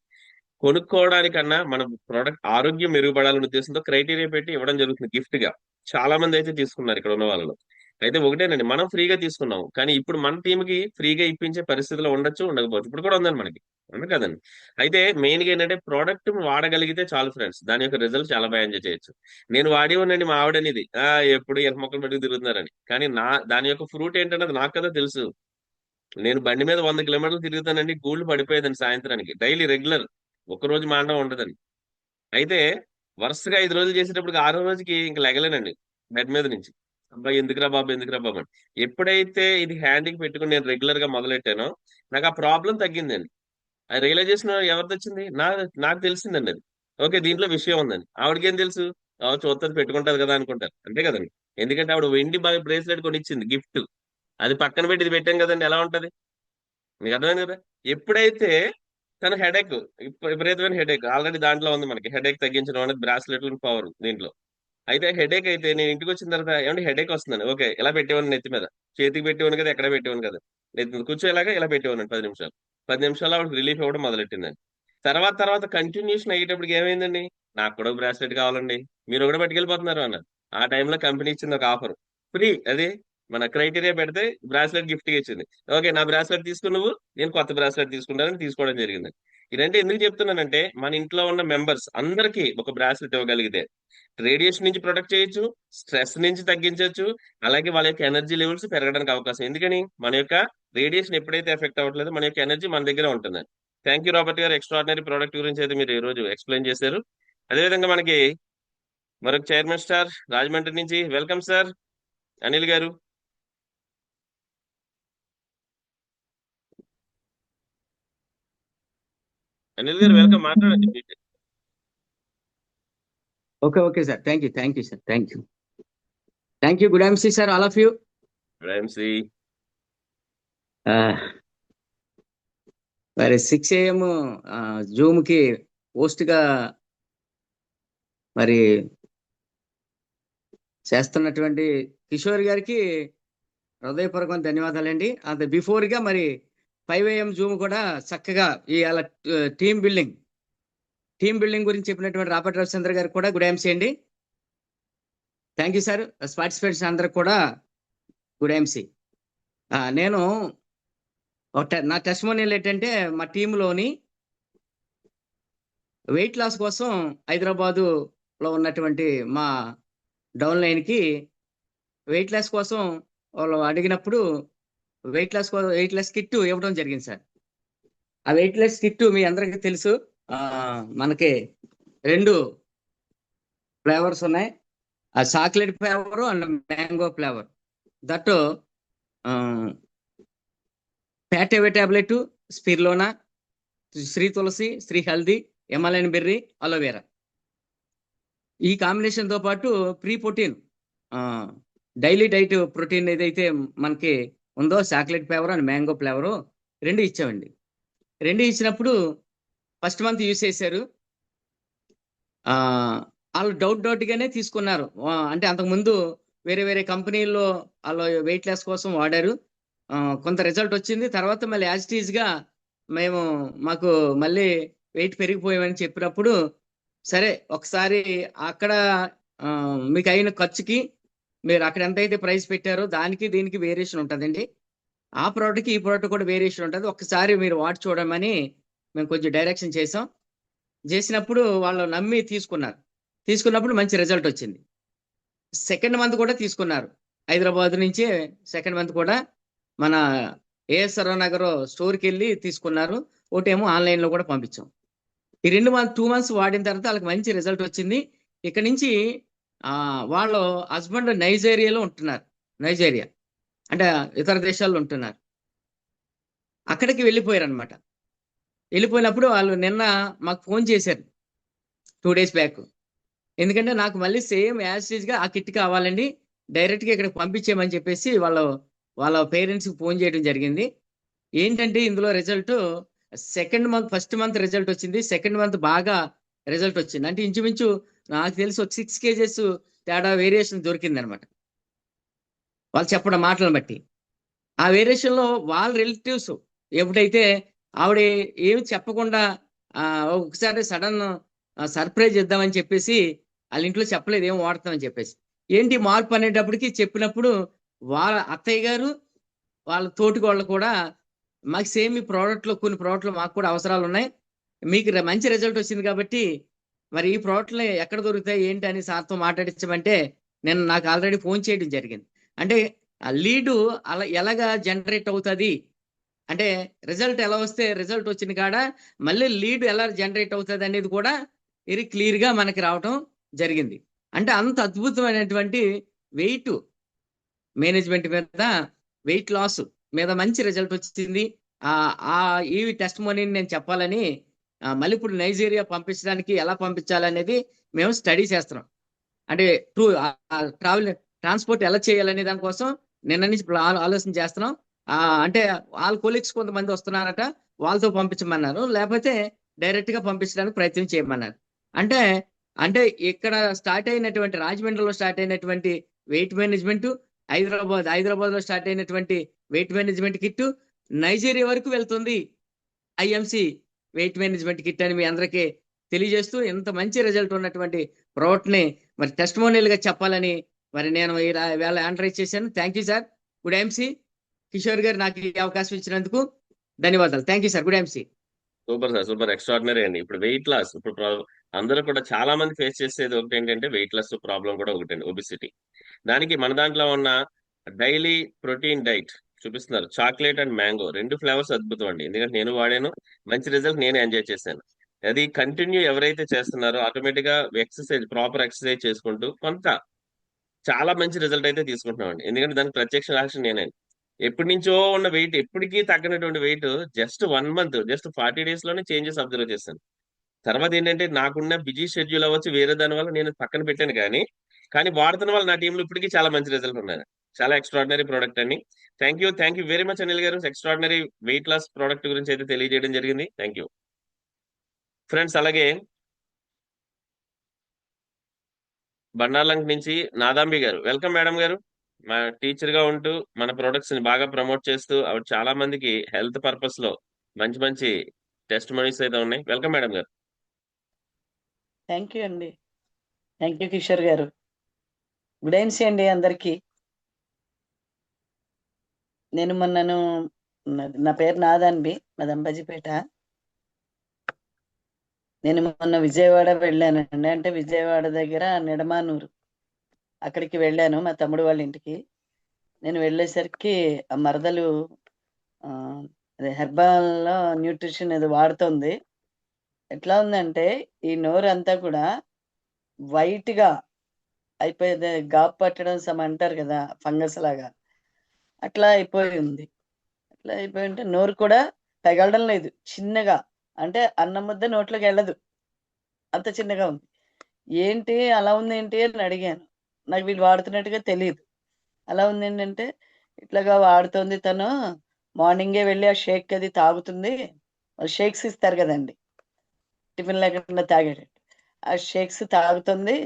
కొనుక్కోవడానికన్నా మన ప్రోడక్ట్ ఆరోగ్యం మెరుగుపడాలనే ఉద్దేశంతో క్రైటీరియా పెట్టి ఇవ్వడం జరుగుతుంది గిఫ్ట్ గా. చాలా మంది అయితే తీసుకున్నారు ఇక్కడ ఉన్న వాళ్ళు. అయితే ఒకటేనండి, మనం ఫ్రీగా తీసుకున్నాం, కానీ ఇప్పుడు మన టీమ్ కి ఫ్రీగా ఇప్పించే పరిస్థితిలో ఉండొచ్చు, ఉండకపోవచ్చు. ఇప్పుడు కూడా ఉందండి మనకి, అవును కదండి. అయితే మెయిన్ గా ఏంటంటే ప్రోడక్ట్ వాడగలిగితే చాలు ఫ్రెండ్స్, దాని యొక్క రిజల్ట్ చాలా బాగా ఎంజాయ్ చేయొచ్చు. నేను వాడి ఉన్నాండి, మా ఆవిడనేది ఎప్పుడు ఎర్ర మొక్కలు పెట్టుకు తిరుగుతున్నారని, కానీ దాని యొక్క ఫ్రూట్ ఏంటన్నది నాకు కదా తెలుసు. నేను బండి మీద 100 కిలోమీటర్లు తిరుగుతానండి, గూళ్ళు పడిపోయేదండి సాయంత్రానికి, డైలీ రెగ్యులర్, ఒక్కరోజు మాండం ఉండదండి. అయితే వరుసగా 5 రోజులు చేసేటప్పుడు 6వ రోజుకి ఇంకా లెగలేనండి బెడ్ మీద నుంచి. అబ్బాయి ఎందుకురా బాబు అని. ఎప్పుడైతే ఇది హ్యాండ్కి పెట్టుకుని నేను రెగ్యులర్ గా మొదలెట్టానో నాకు ఆ ప్రాబ్లం తగ్గిందండి. ఆ రియలైజేషన్ ఎవరిది వచ్చింది, నాకు తెలిసిందండి అది. ఓకే, దీంట్లో విషయం ఉందండి. ఆవిడకేం తెలుసు, చూస్తుంది పెట్టుకుంటది కదా అనుకుంటారు, అంతే కదండి. ఎందుకంటే ఆవిడ వెండి బ్రేస్లెట్ కొనిచ్చింది గిఫ్ట్, అది పక్కన పెట్టి ఇది పెట్టాం కదండి, ఎలా ఉంటది మీకు అర్థమైంది కదా. ఎప్పుడైతే తన హెడేక్, విపరీతమైన హెడేక్ ఆల్రెడీ దాంట్లో ఉంది, మనకి హెడేక్ తగ్గించడం అనేది బ్రాస్లెట్ పవర్ దీంట్లో. అయితే హెడేక్ అయితే నేను ఇంటికి వచ్చిన తర్వాత ఏమంటే హెడేక్ వస్తుందని, ఓకే ఇలా పెట్టేవాడిని నెత్తి మీద, చేతికి పెట్టేవాను కదా, ఎక్కడ పెట్టేవాను కదా, నెత్తి మీద కూర్చోలాగా ఇలా పెట్టేవాను 10 నిమిషాలు ఆవిడ రిలీఫ్ అవ్వడం మొదలెట్టిందండి. తర్వాత కంటిన్యూషన్ అయ్యేటప్పటికి ఏమైందండి, నాకు కూడా బ్రాస్లెట్ కావాలండి, మీరు కూడా పట్టుకెళ్ళిపోతున్నారు అన్నారు. ఆ టైంలో కంపెనీ ఇచ్చింది ఒక ఆఫర్, ఫ్రీ. అది మన క్రైటీరియా పెడితే బ్రాస్లెట్ గిఫ్ట్ గా ఇచ్చింది. ఓకే, నా బ్రాస్లెట్ తీసుకుని నువ్వు, నేను కొత్త బ్రాస్లెట్ తీసుకుంటానని తీసుకోవడం జరిగింది. ఇదంటే ఎందుకు చెప్తున్నానంటే, మన ఇంట్లో ఉన్న మెంబర్స్ అందరికీ ఒక బ్రాస్లెట్ ఇవ్వగలిగితే రేడియేషన్ నుంచి ప్రొటెక్ట్ చేయొచ్చు, స్ట్రెస్ నుంచి తగ్గించవచ్చు, అలాగే వాళ్ళ యొక్క ఎనర్జీ లెవెల్స్ పెరగడానికి అవకాశం. ఎందుకని, మన యొక్క రేడియేషన్ ఎప్పుడైతే ఎఫెక్ట్ అవ్వట్లేదు, మన యొక్క ఎనర్జీ మన దగ్గర ఉంటుంది. థ్యాంక్ యూ రాబర్ట్ గారు, ఎక్స్ట్రాడినరీ ప్రోడక్ట్ గురించి అయితే మీరు ఈ రోజు ఎక్స్ప్లెయిన్ చేశారు. అదేవిధంగా మనకి మరొక చైర్మన్ స్టార్ రాజమండ్రి నుంచి, వెల్కమ్ సార్ అనిల్ గారు. అనిల్ గారు వెల్కమ్, మాట్లాడండి. Okay, sir. Thank you, sir. Thank you. Good MC, sir, all of you. Good MC. మరి 6 AM జూమ్ కి పోస్ట్ గా మరి చేస్తున్నటువంటి కిషోర్ గారికి హృదయపూర్వకమైన ధన్యవాదాలండి. అంత బిఫోర్ గా మరి 5 AM జూమ్ కూడా చక్కగా ఈ అలా టీమ్ బిల్డింగ్ గురించి చెప్పినటువంటి రాబర్ట్ రవిచంద్ర గారికి కూడా గుడ్ ఎంసీ అండి. Thank you sir. పార్టిసిపేట్స్ అందరికి కూడా గుడ్ ఎంసీ. నేను నా టెస్టిమోనియల్ ఏంటంటే, మా టీంలోని వెయిట్ లాస్ కోసం హైదరాబాదులో ఉన్నటువంటి మా డౌన్ లైన్కి వెయిట్ లాస్ కోసం వాళ్ళు అడిగినప్పుడు వెయిట్ లాస్ కిట్ ఇవ్వడం జరిగింది సార్. ఆ వెయిట్ లాస్ కిట్ మీ అందరికీ తెలుసు, మనకి 2 ఫ్లేవర్స్ ఉన్నాయి, ఆ chocolate flavour and mango flavour. That ప్యాటేవే టాబ్లెట్, స్పిర్లోనా, శ్రీ తులసి, శ్రీ హల్దీ, ఎమలైన్ బెర్రీ, అలోవేరా. ఈ కాంబినేషన్ తో పాటు pre protein daily diet protein ఏదైతే మనకి ఉందో, chocolate flavour and mango flavour 2 ఇచ్చామండి. 2 ఇచ్చినప్పుడు ఫస్ట్ మంత్ యూజ్ చేశారు. వాళ్ళు డౌట్గానే తీసుకున్నారు. అంటే అంతకుముందు వేరే వేరే కంపెనీల్లో వాళ్ళు వెయిట్ లాస్ కోసం వాడారు. కొంత రిజల్ట్ వచ్చింది. తర్వాత మళ్ళీ యాజ్ ఇట్ ఈజ్గా మాకు మళ్ళీ వెయిట్ పెరిగిపోయామని చెప్పినప్పుడు, సరే ఒకసారి అక్కడ మీకు అయిన ఖర్చుకి మీరు అక్కడ ఎంతైతే ప్రైస్ పెట్టారో దానికి దీనికి వేరియేషన్ ఉంటుందండి. ఆ ప్రోడక్ట్కి ఈ ప్రోడక్ట్ కూడా వేరియేషన్ ఉంటుంది. ఒక్కసారి మీరు వాడి చూడమని మేము కొంచెం డైరెక్షన్ చేసాం. చేసినప్పుడు వాళ్ళు నమ్మి తీసుకున్నప్పుడు మంచి రిజల్ట్ వచ్చింది. సెకండ్ మంత్ కూడా తీసుకున్నారు. హైదరాబాద్ నుంచే సెకండ్ మంత్ కూడా మన ఏఎస్ఆర్ నగర్ స్టోర్కి వెళ్ళి తీసుకున్నారు. ఒకటేమో ఆన్లైన్లో కూడా పంపించాం. ఈ 2 మంత్స్ వాడిన తర్వాత వాళ్ళకి మంచి రిజల్ట్ వచ్చింది. ఇక్కడ నుంచి వాళ్ళ హస్బెండ్ నైజీరియాలో ఉంటున్నారు. నైజీరియా అంటే ఇతర దేశాల్లో ఉంటున్నారు. అక్కడికి వెళ్ళిపోయారు అనమాట. వెళ్ళిపోయినప్పుడు వాళ్ళు నిన్న మాకు ఫోన్ చేశారు 2 days బ్యాక్. ఎందుకంటే నాకు మళ్ళీ సేమ్ యాజ్ గా ఆ కిట్ కావాలండి, డైరెక్ట్గా ఇక్కడికి పంపించేయమని చెప్పేసి వాళ్ళ పేరెంట్స్కి ఫోన్ చేయడం జరిగింది. ఏంటంటే ఇందులో రిజల్ట్ ఫస్ట్ మంత్ రిజల్ట్ వచ్చింది. సెకండ్ మంత్ బాగా రిజల్ట్ వచ్చింది. అంటే ఇంచుమించు నాకు తెలిసి ఒక 6 kgs తేడా వేరియేషన్ దొరికింది అనమాట. వాళ్ళు చెప్పడం మాటలను బట్టి. ఆ వేరియేషన్లో వాళ్ళ రిలేటివ్స్ ఎప్పుడైతే ఆవిడ ఏమి చెప్పకుండా ఒకసారి సడన్ సర్ప్రైజ్ ఇద్దామని చెప్పేసి వాళ్ళ ఇంట్లో చెప్పలేదు ఏం వాడతామని చెప్పేసి. ఏంటి మార్పు అనేటప్పటికి చెప్పినప్పుడు వాళ్ళ అత్తయ్య గారు వాళ్ళ తోటికోళ్ళు కూడా మాకు సేమ్ ఈ ప్రోడక్ట్లో కొన్ని ప్రోడక్ట్లు మాకు కూడా అవసరాలు ఉన్నాయి, మీకు మంచి రిజల్ట్ వచ్చింది కాబట్టి మరి ఈ ప్రోడక్ట్లు ఎక్కడ దొరుకుతాయి ఏంటి అని సార్తో మాట్లాడించమంటే నేను నాకు ఆల్రెడీ ఫోన్ చేయడం జరిగింది. అంటే ఆ లీడు అలా ఎలాగా జనరేట్ అవుతుంది అంటే రిజల్ట్ ఎలా వస్తే రిజల్ట్ వచ్చింది కాడ మళ్ళీ లీడ్ ఎలా జనరేట్ అవుతుంది అనేది కూడా వెరీ క్లియర్గా మనకి రావటం జరిగింది. అంటే అంత అద్భుతమైనటువంటి వెయిట్ మేనేజ్మెంట్ మీద, వెయిట్ లాస్ మీద మంచి రిజల్ట్ వచ్చింది. ఈ టెస్ట్ మనీని నేను చెప్పాలని మళ్ళీ ఇప్పుడు నైజీరియా పంపించడానికి ఎలా పంపించాలనేది మేము స్టడీ చేస్తున్నాం. అంటే ట్రాన్స్పోర్ట్ ఎలా చేయాలనే దానికోసం నిన్న నుంచి ఆలోచన చేస్తున్నాం. అంటే వాళ్ళ కొలీగ్స్ కొంతమంది వస్తున్నారట, వాళ్ళతో పంపించమన్నారు, లేకపోతే డైరెక్ట్గా పంపించడానికి ప్రయత్నం చేయమన్నారు. అంటే ఇక్కడ స్టార్ట్ అయినటువంటి రాజమండ్రిలో స్టార్ట్ అయినటువంటి వెయిట్ మేనేజ్మెంట్, హైదరాబాద్లో స్టార్ట్ అయినటువంటి వెయిట్ మేనేజ్మెంట్ కిట్ నైజీరియా వరకు వెళ్తుంది ఐఎంసి వెయిట్ మేనేజ్మెంట్ కిట్ అని మీ అందరికీ తెలియజేస్తూ, ఇంత మంచి రిజల్ట్ ఉన్నటువంటి ప్రోడక్ట్ని మరి టెస్టిమోనియల్గా చెప్పాలని మరి నేను వేళ ఆండ్రైజ్ చేశాను. Thank you sir. Good IMC Kishore గారు నాకు ఈ అవకాశం ఇచ్చినందుకు ధన్యవాదాలు. Thank you sir. Good IMC. Super sir, super, extraordinary అండి. ఇప్పుడు వెయిట్ లాస్, అందరూ కూడా చాలా మంది ఫేస్ చేసేది ఒకటి ఏంటంటే వెయిట్ లాస్ ప్రాబ్లం కూడా ఒకటండి, ఒబిసిటీ. దానికి మన దాంట్లో ఉన్న డైలీ ప్రోటీన్ డైట్ చూపిస్తున్నారు. చాక్లెట్ అండ్ మ్యాంగో 2 ఫ్లేవర్స్ అద్భుతం అండి. ఎందుకంటే నేను వాడాను, మంచి రిజల్ట్ నేను ఎంజాయ్ చేశాను. అది కంటిన్యూ ఎవరైతే చేస్తున్నారో ఆటోమేటిక్ గా ప్రాపర్ ఎక్సర్సైజ్ చేసుకుంటూ చాలా మంచి రిజల్ట్ అయితే తీసుకుంటున్నామండి. ఎందుకంటే దానికి ప్రత్యక్ష సాక్షి నేనే. ఎప్పటి నుంచో ఉన్న వెయిట్ ఎప్పటికీ తగ్గనటువంటి weight just 1 month, just 40 days లోనే చేంజెస్ అబ్జర్వ్ చేశాను. తర్వాత ఏంటంటే నాకున్న బిజీ షెడ్యూల్ అవ్వచ్చు, వేరే దాని వల్ల నేను పక్కన పెట్టాను, కానీ వాడుతున్న వల్ల నా టీంలో ఇప్పటికీ చాలా మంచి రిజల్ట్ ఉన్నాయి. చాలా ఎక్స్ట్రాడినరీ ప్రోడక్ట్ అండి. Thank you very much Anil గారు. ఎక్స్ట్రాడినరీ వెయిట్ లాస్ ప్రోడక్ట్ గురించి అయితే తెలియజేయడం జరిగింది. Thank you friends. అలాగే బండార్లంక నుంచి నాదాంబి గారు, వెల్కమ్ మేడం గారు. మా టీచర్ గా ఉంటూ మన ప్రొడక్ట్స్ ని బాగా ప్రమోట్ చేస్తూ ఆవిడ చాలా మందికి హెల్త్ పర్పస్ లో మంచి మంచి టెస్ట్ మనీస్ అయితే ఉన్నాయి. వెల్కమ్ మేడం గారు. థ్యాంక్ యూ అండి. థ్యాంక్ యూ కిషోర్ గారు. గుడ్ ఐఎన్సీ అండి అందరికీ. నా పేరు నాదాన్బి, మాది అంబాజీపేట. నేను మొన్న విజయవాడ వెళ్ళానండి. అంటే విజయవాడ దగ్గర నిడమానూరు, అక్కడికి వెళ్ళాను మా తమ్ముడు వాళ్ళ ఇంటికి. నేను వెళ్ళేసరికి ఆ మరదలు అదే హెర్బల్ న్యూట్రిషన్ ఏదో వాడుతుంది. ఎట్లా ఉందంటే ఈ నోరు అంతా కూడా వైట్గా అయిపోయేది, గాపు పట్టడం అంటారు కదా, ఫంగస్ లాగా అట్లా అయిపోయి ఉంది. అట్లా అయిపోయి ఉంటే నోరు కూడా పెగలడం లేదు, చిన్నగా, అంటే అన్నం ముద్ద నోట్లోకి వెళ్ళదు, అంత చిన్నగా ఉంది. ఏంటి అలా ఉంది ఏంటి అని అడిగాను. నాకు వీళ్ళు వాడుతున్నట్టుగా తెలియదు. అలా ఉంది ఏంటంటే ఇట్లాగా వాడుతుంది తను. మార్నింగే వెళ్ళి ఆ షేక్ అది తాగుతుంది. షేక్స్ ఇస్తారు కదండి, టిఫిన్ లేకుండా తాగేటట్టు. ఆ షేక్స్ తాగుతుంది.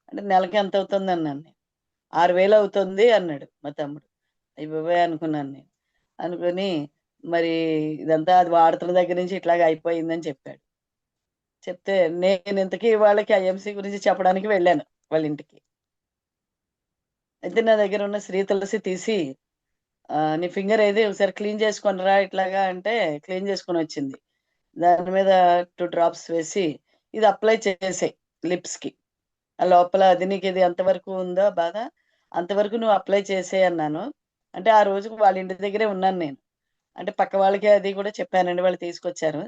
అంటే నెలకి ఎంత అవుతుంది అన్నాను నేను. 6,000 అవుతుంది అన్నాడు మా తమ్ముడు. అయ్య బాబోయ్ అనుకున్నాను నేను. అనుకుని మరి ఇదంతా అది వాడుతున్న దగ్గర నుంచి ఇట్లాగ అయిపోయిందని చెప్పాడు. చెప్తే నేను ఇంతకీ వాళ్ళకి ఐఎంసీ గురించి చెప్పడానికి వెళ్ళాను వాళ్ళ ఇంటికి. అయితే నా దగ్గర ఉన్న శ్రీ తులసి తీసి నీ ఫింగర్ ఏది ఒకసారి క్లీన్ చేసుకొనిరా ఇట్లాగా అంటే క్లీన్ చేసుకొని వచ్చింది. దాని మీద 2 డ్రాప్స్ వేసి ఇది అప్లై చేసేయి లిప్స్కి. ఆ లోపల అది నీకు ఇది ఎంతవరకు ఉందో బాధ అంతవరకు నువ్వు అప్లై చేసేయి అన్నాను. అంటే ఆ రోజు వాళ్ళ ఇంటి దగ్గరే ఉన్నాను నేను. అంటే పక్క వాళ్ళకి అది కూడా చెప్పానండి, వాళ్ళు తీసుకొచ్చారు.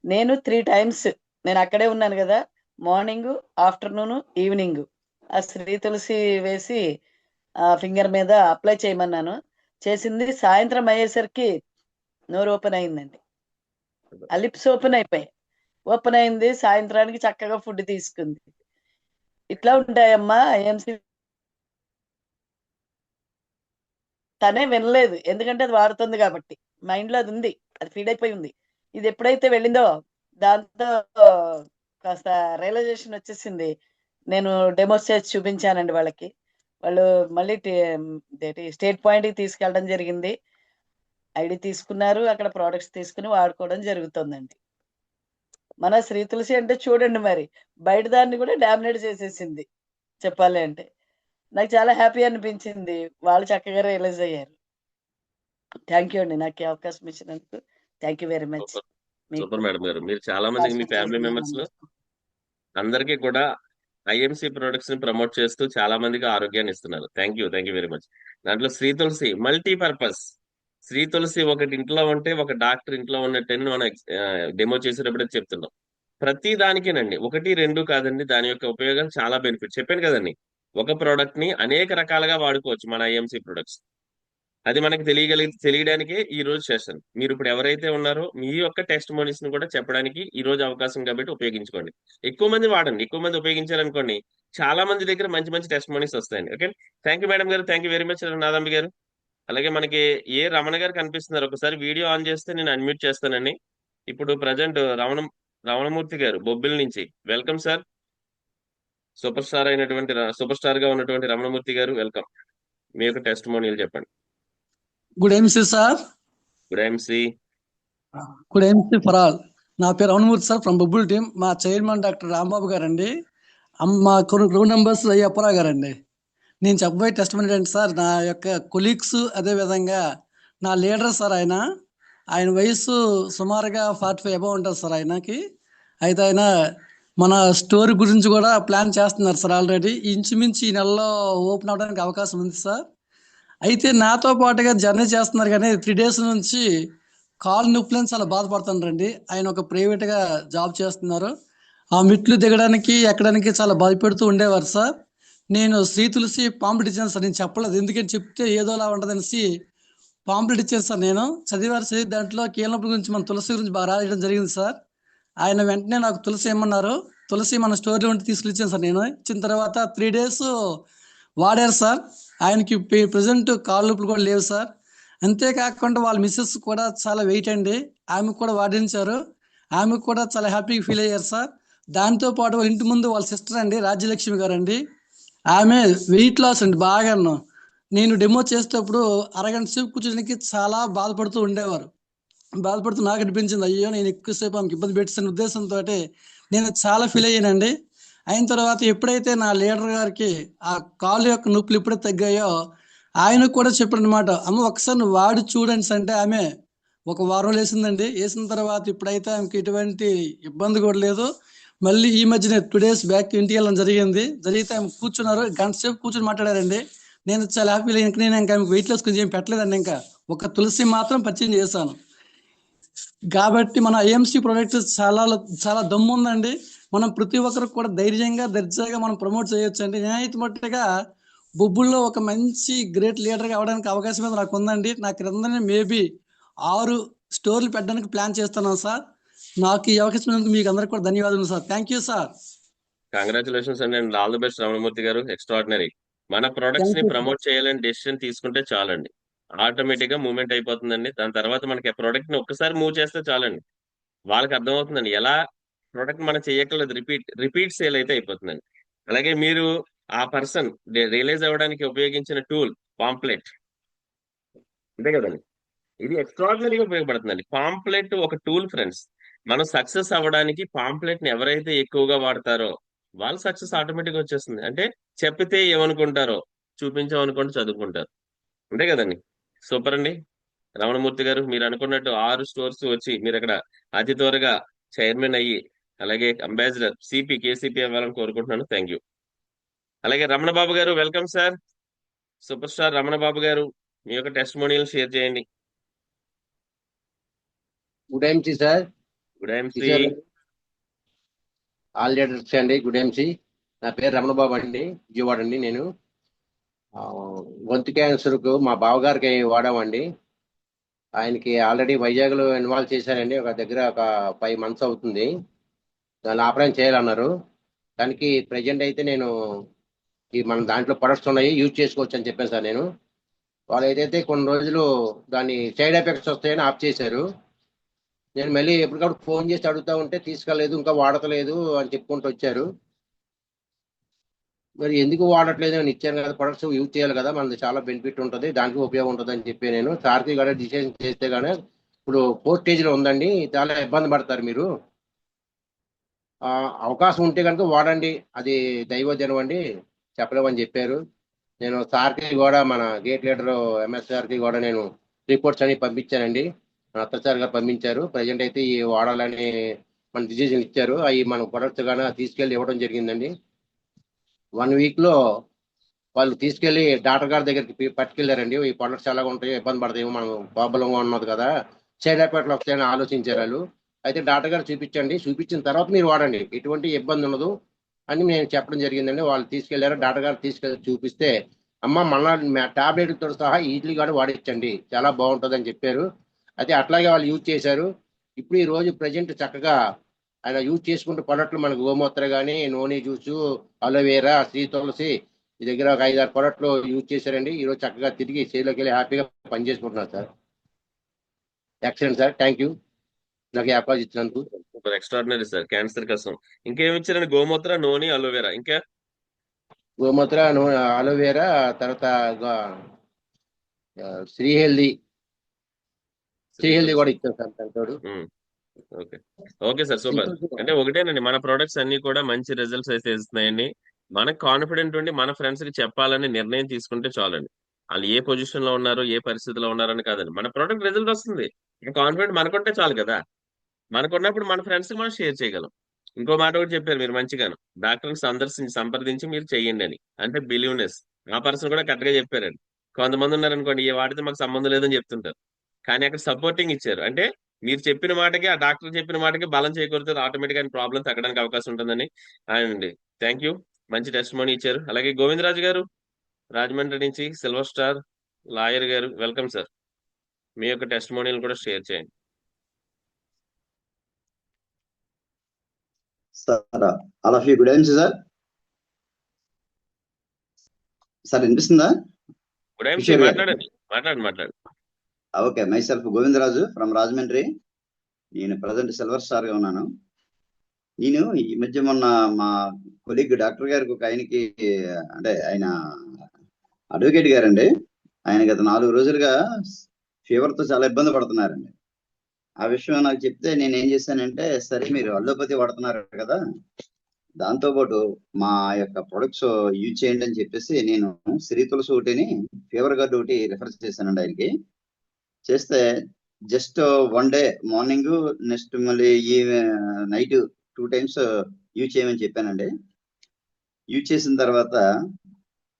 నేను 3 టైమ్స్ నేను అక్కడే ఉన్నాను కదా, మార్నింగ్, ఆఫ్టర్నూన్, ఈవినింగ్ ఆ శ్రీ తులసి వేసి ఆ ఫింగర్ మీద అప్లై చేయమన్నాను. చేసింది. సాయంత్రం అయ్యేసరికి నోరు ఓపెన్ అయిందండి, ఆ లిప్స్ ఓపెన్ అయిపోయాయి. ఓపెన్ అయింది. సాయంత్రానికి చక్కగా ఫుడ్ తీసుకుంది. ఇట్లా ఉంటాయమ్మా ఐఎంసీ. తనే వినలేదు, ఎందుకంటే అది వాడుతుంది కాబట్టి మైండ్ లో అది ఉంది, అది ఫీడ్ అయిపోయి ఉంది. ఇది ఎప్పుడైతే వెళ్ళిందో దాంతో కాస్త రియలైజేషన్ వచ్చేసింది. నేను డెమోస్ చేసి చూపించానండి వాళ్ళకి. వాళ్ళు మళ్ళీ స్టేట్ పాయింట్ కి తీసుకెళ్ళడం జరిగింది. ఐడి తీసుకున్నారు, అక్కడ ప్రోడక్ట్స్ తీసుకుని వాడుకోవడం జరుగుతుందండి. మన శ్రీ తులసి అంటే చూడండి మరి, బయట దాన్ని కూడా డామినేట్ చేసేసింది చెప్పాలి అంటే. నాకు చాలా హ్యాపీ అనిపించింది, వాళ్ళు చక్కగా రియలైజ్ అయ్యారు. థ్యాంక్ యూ అండి, నాకు ఈ అవకాశం ఇచ్చినందుకు. Thank you very much. Super super madam గారు. మీరు చాలా మందికి మీ ఫ్యామిలీ మెంబర్స్ లో అందరికీ కూడా ఐఎంసీ ప్రొడక్ట్స్ ని ప్రమోట్ చేస్తూ చాలా మందికి ఆరోగ్యాన్ని ఇస్తున్నారు. Thank you very much. దాంట్లో శ్రీ తులసి మల్టీపర్పస్. శ్రీ తులసి ఒకటి ఇంట్లో ఉంటే ఒక డాక్టర్ ఇంట్లో ఉన్నట్టని మనం డెమో చేసేటప్పుడే చెప్తున్నాం. ప్రతి దానికేనండి, 1, 2 కాదండి, దాని యొక్క ఉపయోగం చాలా బెనిఫిట్ చెప్పాను కదండి. ఒక ప్రోడక్ట్ ని అనేక రకాలుగా వాడుకోవచ్చు మన ఐఎంసీ ప్రొడక్ట్స్. అది మనకి తెలియడానికే ఈ రోజు సెషన్. మీరు ఇప్పుడు ఎవరైతే ఉన్నారో మీ యొక్క టెస్ట్ మోనీస్ ని కూడా చెప్పడానికి ఈ రోజు అవకాశం కాబట్టి ఉపయోగించుకోండి. ఎక్కువ మంది వాడండి. ఎక్కువ మంది ఉపయోగించారనుకోండి, చాలా మంది దగ్గర మంచి మంచి టెస్ట్ మోనీస్ వస్తాయండి. ఓకే, థ్యాంక్ యూ మేడం గారు, థ్యాంక్ యూ వెరీ మచ్ నాదంబి గారు. అలాగే మనకి ఏ రమణ గారు కనిపిస్తున్నారు, ఒకసారి వీడియో ఆన్ చేస్తే నేను అన్మ్యూట్ చేస్తానండి. ఇప్పుడు ప్రజెంట్ రమణమూర్తి గారు బొబ్బిలి నుంచి, వెల్కమ్ సార్. సూపర్ స్టార్ గా ఉన్నటువంటి రమణమూర్తి గారు, వెల్కమ్. మీ యొక్క టెస్ట్ మోనియల్ చెప్పండి. Good MC sir. Good MC. Good MC for all. నా పేరు రమణమూర్తి సార్, ఫ్రమ్ బొబ్బుల్ టీమ్. మా చైర్మన్ డాక్టర్ రాంబాబు గారండి. మా క్రూ మెంబర్స్ అయ్యప్పరావు గారండి. నేను చెప్పబోయే టెస్ట్ ఏంటంటే సార్, నా యొక్క కొలీగ్స్ అదే విధంగా నా లీడర్ సార్. ఆయన వయసు సుమారుగా 45 అబౌవ్ ఉంటుంది సార్ ఆయనకి. అయితే ఆయన మన స్టోర్ గురించి కూడా ప్లాన్ చేస్తున్నారు సార్. ఆల్రెడీ ఇంచుమించు ఈ నెలలో ఓపెన్ అవడానికి అవకాశం ఉంది సార్. అయితే నాతో పాటుగా జర్నీ చేస్తున్నారు, కానీ 3 days నుంచి కాలు నొప్పులని చాలా బాధపడుతున్నారండి. ఆయన ఒక ప్రైవేట్గా జాబ్ చేస్తున్నారు. ఆ మెట్లు దిగడానికి ఎక్కడానికి చాలా బాధపెడుతూ ఉండేవారు సార్. నేను శ్రీ తులసి పాంప్లెట్ ఇచ్చాను సార్. నేను చెప్పలేదు, ఎందుకంటే చెప్తే ఏదోలా ఉండదనేసి పాంప్లెట్ ఇచ్చాను సార్. నేను చదివారు దాంట్లో కీళ్ళనొప్పి గురించి, మన తులసి గురించి బాగా రాయడం జరిగింది సార్. ఆయన వెంటనే నాకు తులసి ఏమన్నారు, తులసి మన స్టోర్లో ఉంటే తీసుకొచ్చాను సార్. నేను ఇచ్చిన తర్వాత 3 days వాడారు సార్. ఆయనకి ప్రజెంట్ కాళ్ళు నొప్పులు కూడా లేవు సార్. అంతేకాకుండా వాళ్ళ మిస్సెస్ కూడా చాలా వెయిట్ అండి, ఆమెకు కూడా వాడించారు. ఆమెకు కూడా చాలా హ్యాపీగా ఫీల్ అయ్యారు సార్. దాంతో పాటు వాళ్ళ ఇంటి ముందు వాళ్ళ సిస్టర్ అండి, రాజ్యలక్ష్మి గారు అండి, ఆమె వెయిట్ లాస్ అండి బాగాను. నేను డెమో చేసేటప్పుడు అరగంట సేపు కూర్చోడానికి చాలా బాధపడుతూ నాకు అనిపించింది, అయ్యో నేను ఎక్కువసేపు ఆమెకి ఇబ్బంది పెట్టిన ఉద్దేశంతో నేను చాలా ఫీల్ అయ్యానండి. అయిన తర్వాత ఎప్పుడైతే నా లీడర్ గారికి ఆ కాలు యొక్క నొప్పులు ఎప్పుడైతే తగ్గాయో, ఆయనకు కూడా చెప్పాను అనమాట, అమ్మ ఒకసారి నువ్వు వాడి చూడండి అంటే ఆమె 1 వారం వేసిందండి. వేసిన తర్వాత ఇప్పుడైతే ఆమెకి ఎటువంటి ఇబ్బంది కూడా లేదు. మళ్ళీ ఈ మధ్యన 2 days బ్యాక్ ఇంటికి వెళ్ళడం జరిగితే ఆమె కూర్చున్నారు, గంట సేపు కూర్చొని మాట్లాడారండి. నేను చాలా హ్యాపీ. నేను ఇంకా ఆమెకు వెయిట్ లాస్ గురించి ఏం పెట్టలేదండి, ఇంకా ఒక తులసి మాత్రం పరిచయం చేశాను. కాబట్టి మన ఐఎంసీ ప్రోడక్ట్ చాలా చాలా దమ్ము ఉందండి. మనం ప్రతి ఒక్కరికి కూడా ధైర్యంగా దర్జాగా మనం ప్రమోట్ చేయొచ్చు అండి. నేనైతే మట్టుగా బొబ్బుల్లో ఒక మంచి గ్రేట్ లీడర్గా అవడానికి అవకాశం అయితే నాకు ఉందండి. నాకు క్రిందనే మేబీ 6 స్టోర్లు పెట్టడానికి ప్లాన్ చేస్తున్నాను సార్. నాకు ఈ అవకాశం మీకు అందరికి కూడా ధన్యవాదాలు sir. Thank you sir. Congratulations అండి, and all the best Ramanamurthy గారు. ఎక్స్ట్రాడినరీ. మన ప్రొడక్ట్స్ ని ప్రమోట్ చేయాలని డెసిషన్ తీసుకుంటే చాలండి. ఆటోమేటిక్ గా మూవ్మెంట్ అయిపోతుందండి. దాని తర్వాత మనకి ఆ ప్రోడక్ట్ ని ఒక్కసారి మూవ్ చేస్తే చాలండి, వాళ్ళకి అర్థమవుతుందండి ఎలా ప్రోడక్ట్ మనం చేయక్కర్లేదు, రిపీట్ సేల్ అయితే అయిపోతుందండి. అలాగే మీరు ఆ పర్సన్ రియలైజ్ అవ్వడానికి ఉపయోగించిన టూల్ పాంప్లెట్, అంతే కదండి, ఇది ఎక్స్ట్రాడినరీగా ఉపయోగపడుతుందండి. పాంప్లెట్ ఒక టూల్ ఫ్రెండ్స్. మనం సక్సెస్ అవ్వడానికి పాంప్లెట్ ని ఎవరైతే ఎక్కువగా వాడతారో వాళ్ళు సక్సెస్ ఆటోమేటిక్ వచ్చేస్తుంది. అంటే చెప్పితే ఏమనుకుంటారో, చూపించామనుకుంటే చదువుకుంటారు, అంతే కదండి. సూపర్ అండి రమణమూర్తి గారు, మీరు అనుకున్నట్టు 6 స్టోర్స్ వచ్చి మీరు అక్కడ అతి త్వరగా చైర్మన్ అయ్యి అలాగే అంబాసిడర్ కేసీపీ అవ్వాలని కోరుకుంటున్నాను. Thank you. అలాగే రమణ బాబు గారు, welcome sir. Super star Ramana Babu గారు, మీ యొక్క టెస్టిమోనియల్ షేర్ చేయండి. Good MC sir. Good MC. Kishore all leaders అండి. Good MC. నా పేరు రమణబాబు అండి, విజయవాడ అండి. నేను గొంతు క్యాన్సర్కు మా బావగారికి వాడామండి. ఆయనకి ఆల్రెడీ వైజాగ్లో ఇన్వాల్వ్ చేశారండి. ఒక దగ్గర ఒక 5 months అవుతుంది. దాన్ని ఆపరేషన్ చేయాలన్నారు. దానికి ప్రజెంట్ అయితే నేను మన దాంట్లో ప్రొడక్ట్స్ ఉన్నాయి, యూజ్ చేసుకోవచ్చు అని చెప్పాను సార్ నేను. వాళ్ళు ఏదైతే కొన్ని రోజులు దాని సైడ్ ఎఫెక్ట్స్ వస్తాయని ఆఫ్ చేశారు. నేను మళ్ళీ ఎప్పటికప్పుడు ఫోన్ చేసి అడుగుతా ఉంటే తీసుకెళ్ళలేదు, ఇంకా వాడతలేదు అని చెప్పుకుంటూ వచ్చారు. మరి ఎందుకు వాడట్లేదు అని ఇచ్చాను కదా, ప్రొడక్ట్స్ యూజ్ చేయాలి కదా, మనది చాలా బెనిఫిట్ ఉంటుంది, దానికి ఉపయోగం ఉంటుంది అని చెప్పి నేను సార్కి కూడా డిసిషన్ చేస్తే కానీ ఇప్పుడు 4th stage లో ఉందండి, చాలా ఇబ్బంది పడతారు మీరు. అవకాశం ఉంటే కనుక వాడండి, అది దైవజనం అండి, చెప్పలేమని చెప్పారు. నేను సార్కి కూడా మన గేట్ లీడర్ ఎంఎస్ సార్కి కూడా నేను రిపోర్ట్స్ అని పంపించానండి. అత్త సార్ గారు పంపించారు. ప్రజెంట్ అయితే ఈ వాడాలని మన డిసిజన్ ఇచ్చారు. అవి మన ప్రొడక్ట్స్ కానీ తీసుకెళ్ళి ఇవ్వడం జరిగిందండి. 1 week లో వాళ్ళు తీసుకెళ్లి డాక్టర్ గారి దగ్గరికి పట్టుకెళ్ళారండి. ఈ ప్రొడక్ట్స్ ఎలాగ ఉంటాయో, ఇబ్బంది పడతాయేమో, మనం ప్రాబ్లంగా ఉన్నది కదా, సైడ్ ఎఫెక్ట్లు వస్తాయని ఆలోచించారు వాళ్ళు. అయితే డాక్టర్ గారు చూపించిన తర్వాత మీరు వాడండి, ఎటువంటి ఇబ్బంది ఉండదు అని నేను చెప్పడం జరిగిందండి. వాళ్ళు తీసుకెళ్లారు, డాక్టర్ గారు తీసుకెళ్ళి చూపిస్తే అమ్మ మన టాబ్లెట్లతో సహా ఈజీలీ కూడా వాడించండి, చాలా బాగుంటుంది అని చెప్పారు. అయితే అట్లాగే వాళ్ళు యూజ్ చేశారు. ఇప్పుడు ఈ రోజు ప్రజెంట్ చక్కగా ఆయన యూజ్ చేసుకుంటూ ప్రొడక్ట్లు మనకు గోమూత్ర కానీ, నూనె జ్యూసు, అలోవేరా, శ్రీ తులసి, ఈ దగ్గర ఒక 5-6 ప్రొడక్ట్లు యూజ్ చేశారండి. ఈరోజు చక్కగా తిరిగి సేల్లోకి వెళ్ళి హ్యాపీగా పనిచేసుకుంటున్నారు sir. Excellent sir, thank you నాకు ఈ అవకాశం ఇచ్చినందుకు. Super extraordinary sir. క్యాన్సర్ కోసం ఇంకేమి ఇచ్చారండి? గోమూత్ర, నూనె, అలోవేరా, ఇంకా గోమూత్ర, అలోవేరా, తర్వాత శ్రీ హెల్దీ కూడా ఇచ్చాను సార్ దాంతో. Okay okay sir, super. అంటే ఒకటేనండి, మన ప్రొడక్ట్స్ అన్ని కూడా మంచి రిజల్ట్స్ అయితే ఇస్తున్నాయండి. మనకు కాన్ఫిడెంట్ ఉండి మన ఫ్రెండ్స్ కి చెప్పాలని నిర్ణయం తీసుకుంటే చాలండి. వాళ్ళు ఏ పొజిషన్ లో ఉన్నారు, ఏ పరిస్థితిలో ఉన్నారని కాదండి, మన ప్రోడక్ట్ రిజల్ట్ వస్తుంది, కాన్ఫిడెంట్ మనకుంటే చాలు కదా. మనకున్నప్పుడు మన ఫ్రెండ్స్ కి మనం షేర్ చేయగలం. ఇంకో మాట కూడా చెప్పారు మీరు మంచిగాను, డాక్టర్ని సంప్రదించి మీరు చెయ్యండి అని. అంటే బిలీవ్నెస్, ఆ పర్సన్ కూడా కరెక్ట్ గా చెప్పారండి. కొంతమంది ఉన్నారనుకోండి, ఏ వాటితో మాకు సంబంధం లేదని చెప్తుంటారు, కానీ అక్కడ సపోర్టింగ్ ఇచ్చారు. అంటే మీరు చెప్పిన మాటకి, ఆ డాక్టర్ చెప్పిన మాటకి బలం చేకూరుతుంది, ఆటోమేటిక్ గా ప్రాబ్లం తగ్గడానికి అవకాశం ఉంటుందని. అండ్ థ్యాంక్ యూ, మంచి టెస్ట్ మనీ ఇచ్చారు. అలాగే గోవిందరాజు గారు రాజమండ్రి నుంచి, సిల్వర్ స్టార్ లాయర్ గారు, వెల్కమ్ సార్. మీ యొక్క టెస్ట్ మోనియల్ కూడా షేర్ చేయండి. Sir all of you good evening sir. Sir వినిపిస్తుందా? గుడ్ ఈవినింగ్, మాట్లాడండి. Okay, my self Govindaraju from Rajahmundry. నేను ప్రజెంట్ సిల్వర్ స్టార్ గా ఉన్నాను. నేను ఈ మధ్య మొన్న మా కొలీగ్ డాక్టర్ గారికి ఒక ఆయనకి, అంటే ఆయన అడ్వకేట్ గారండి, ఆయన గత 4 రోజులుగా ఫీవర్ తో చాలా ఇబ్బంది పడుతున్నారండి. ఆ విషయం నాకు చెప్తే నేను ఏం చేశానంటే, సరే మీరు అల్లోపతి వాడుతున్నారు కదా, దాంతోపాటు మా యొక్క ప్రొడక్ట్స్ యూజ్ చేయండి అని చెప్పేసి నేను శ్రీ తులసి ఒకటిని, ఫీవర్ గార్డ్ ఒకటి రిఫర్ చేశానండి ఆయనకి. చేస్తే జస్ట్ 1 day మార్నింగ్, నెక్స్ట్ మళ్ళీ ఈ నైట్ 2 times యూజ్ చేయమని చెప్పానండి. యూజ్ చేసిన తర్వాత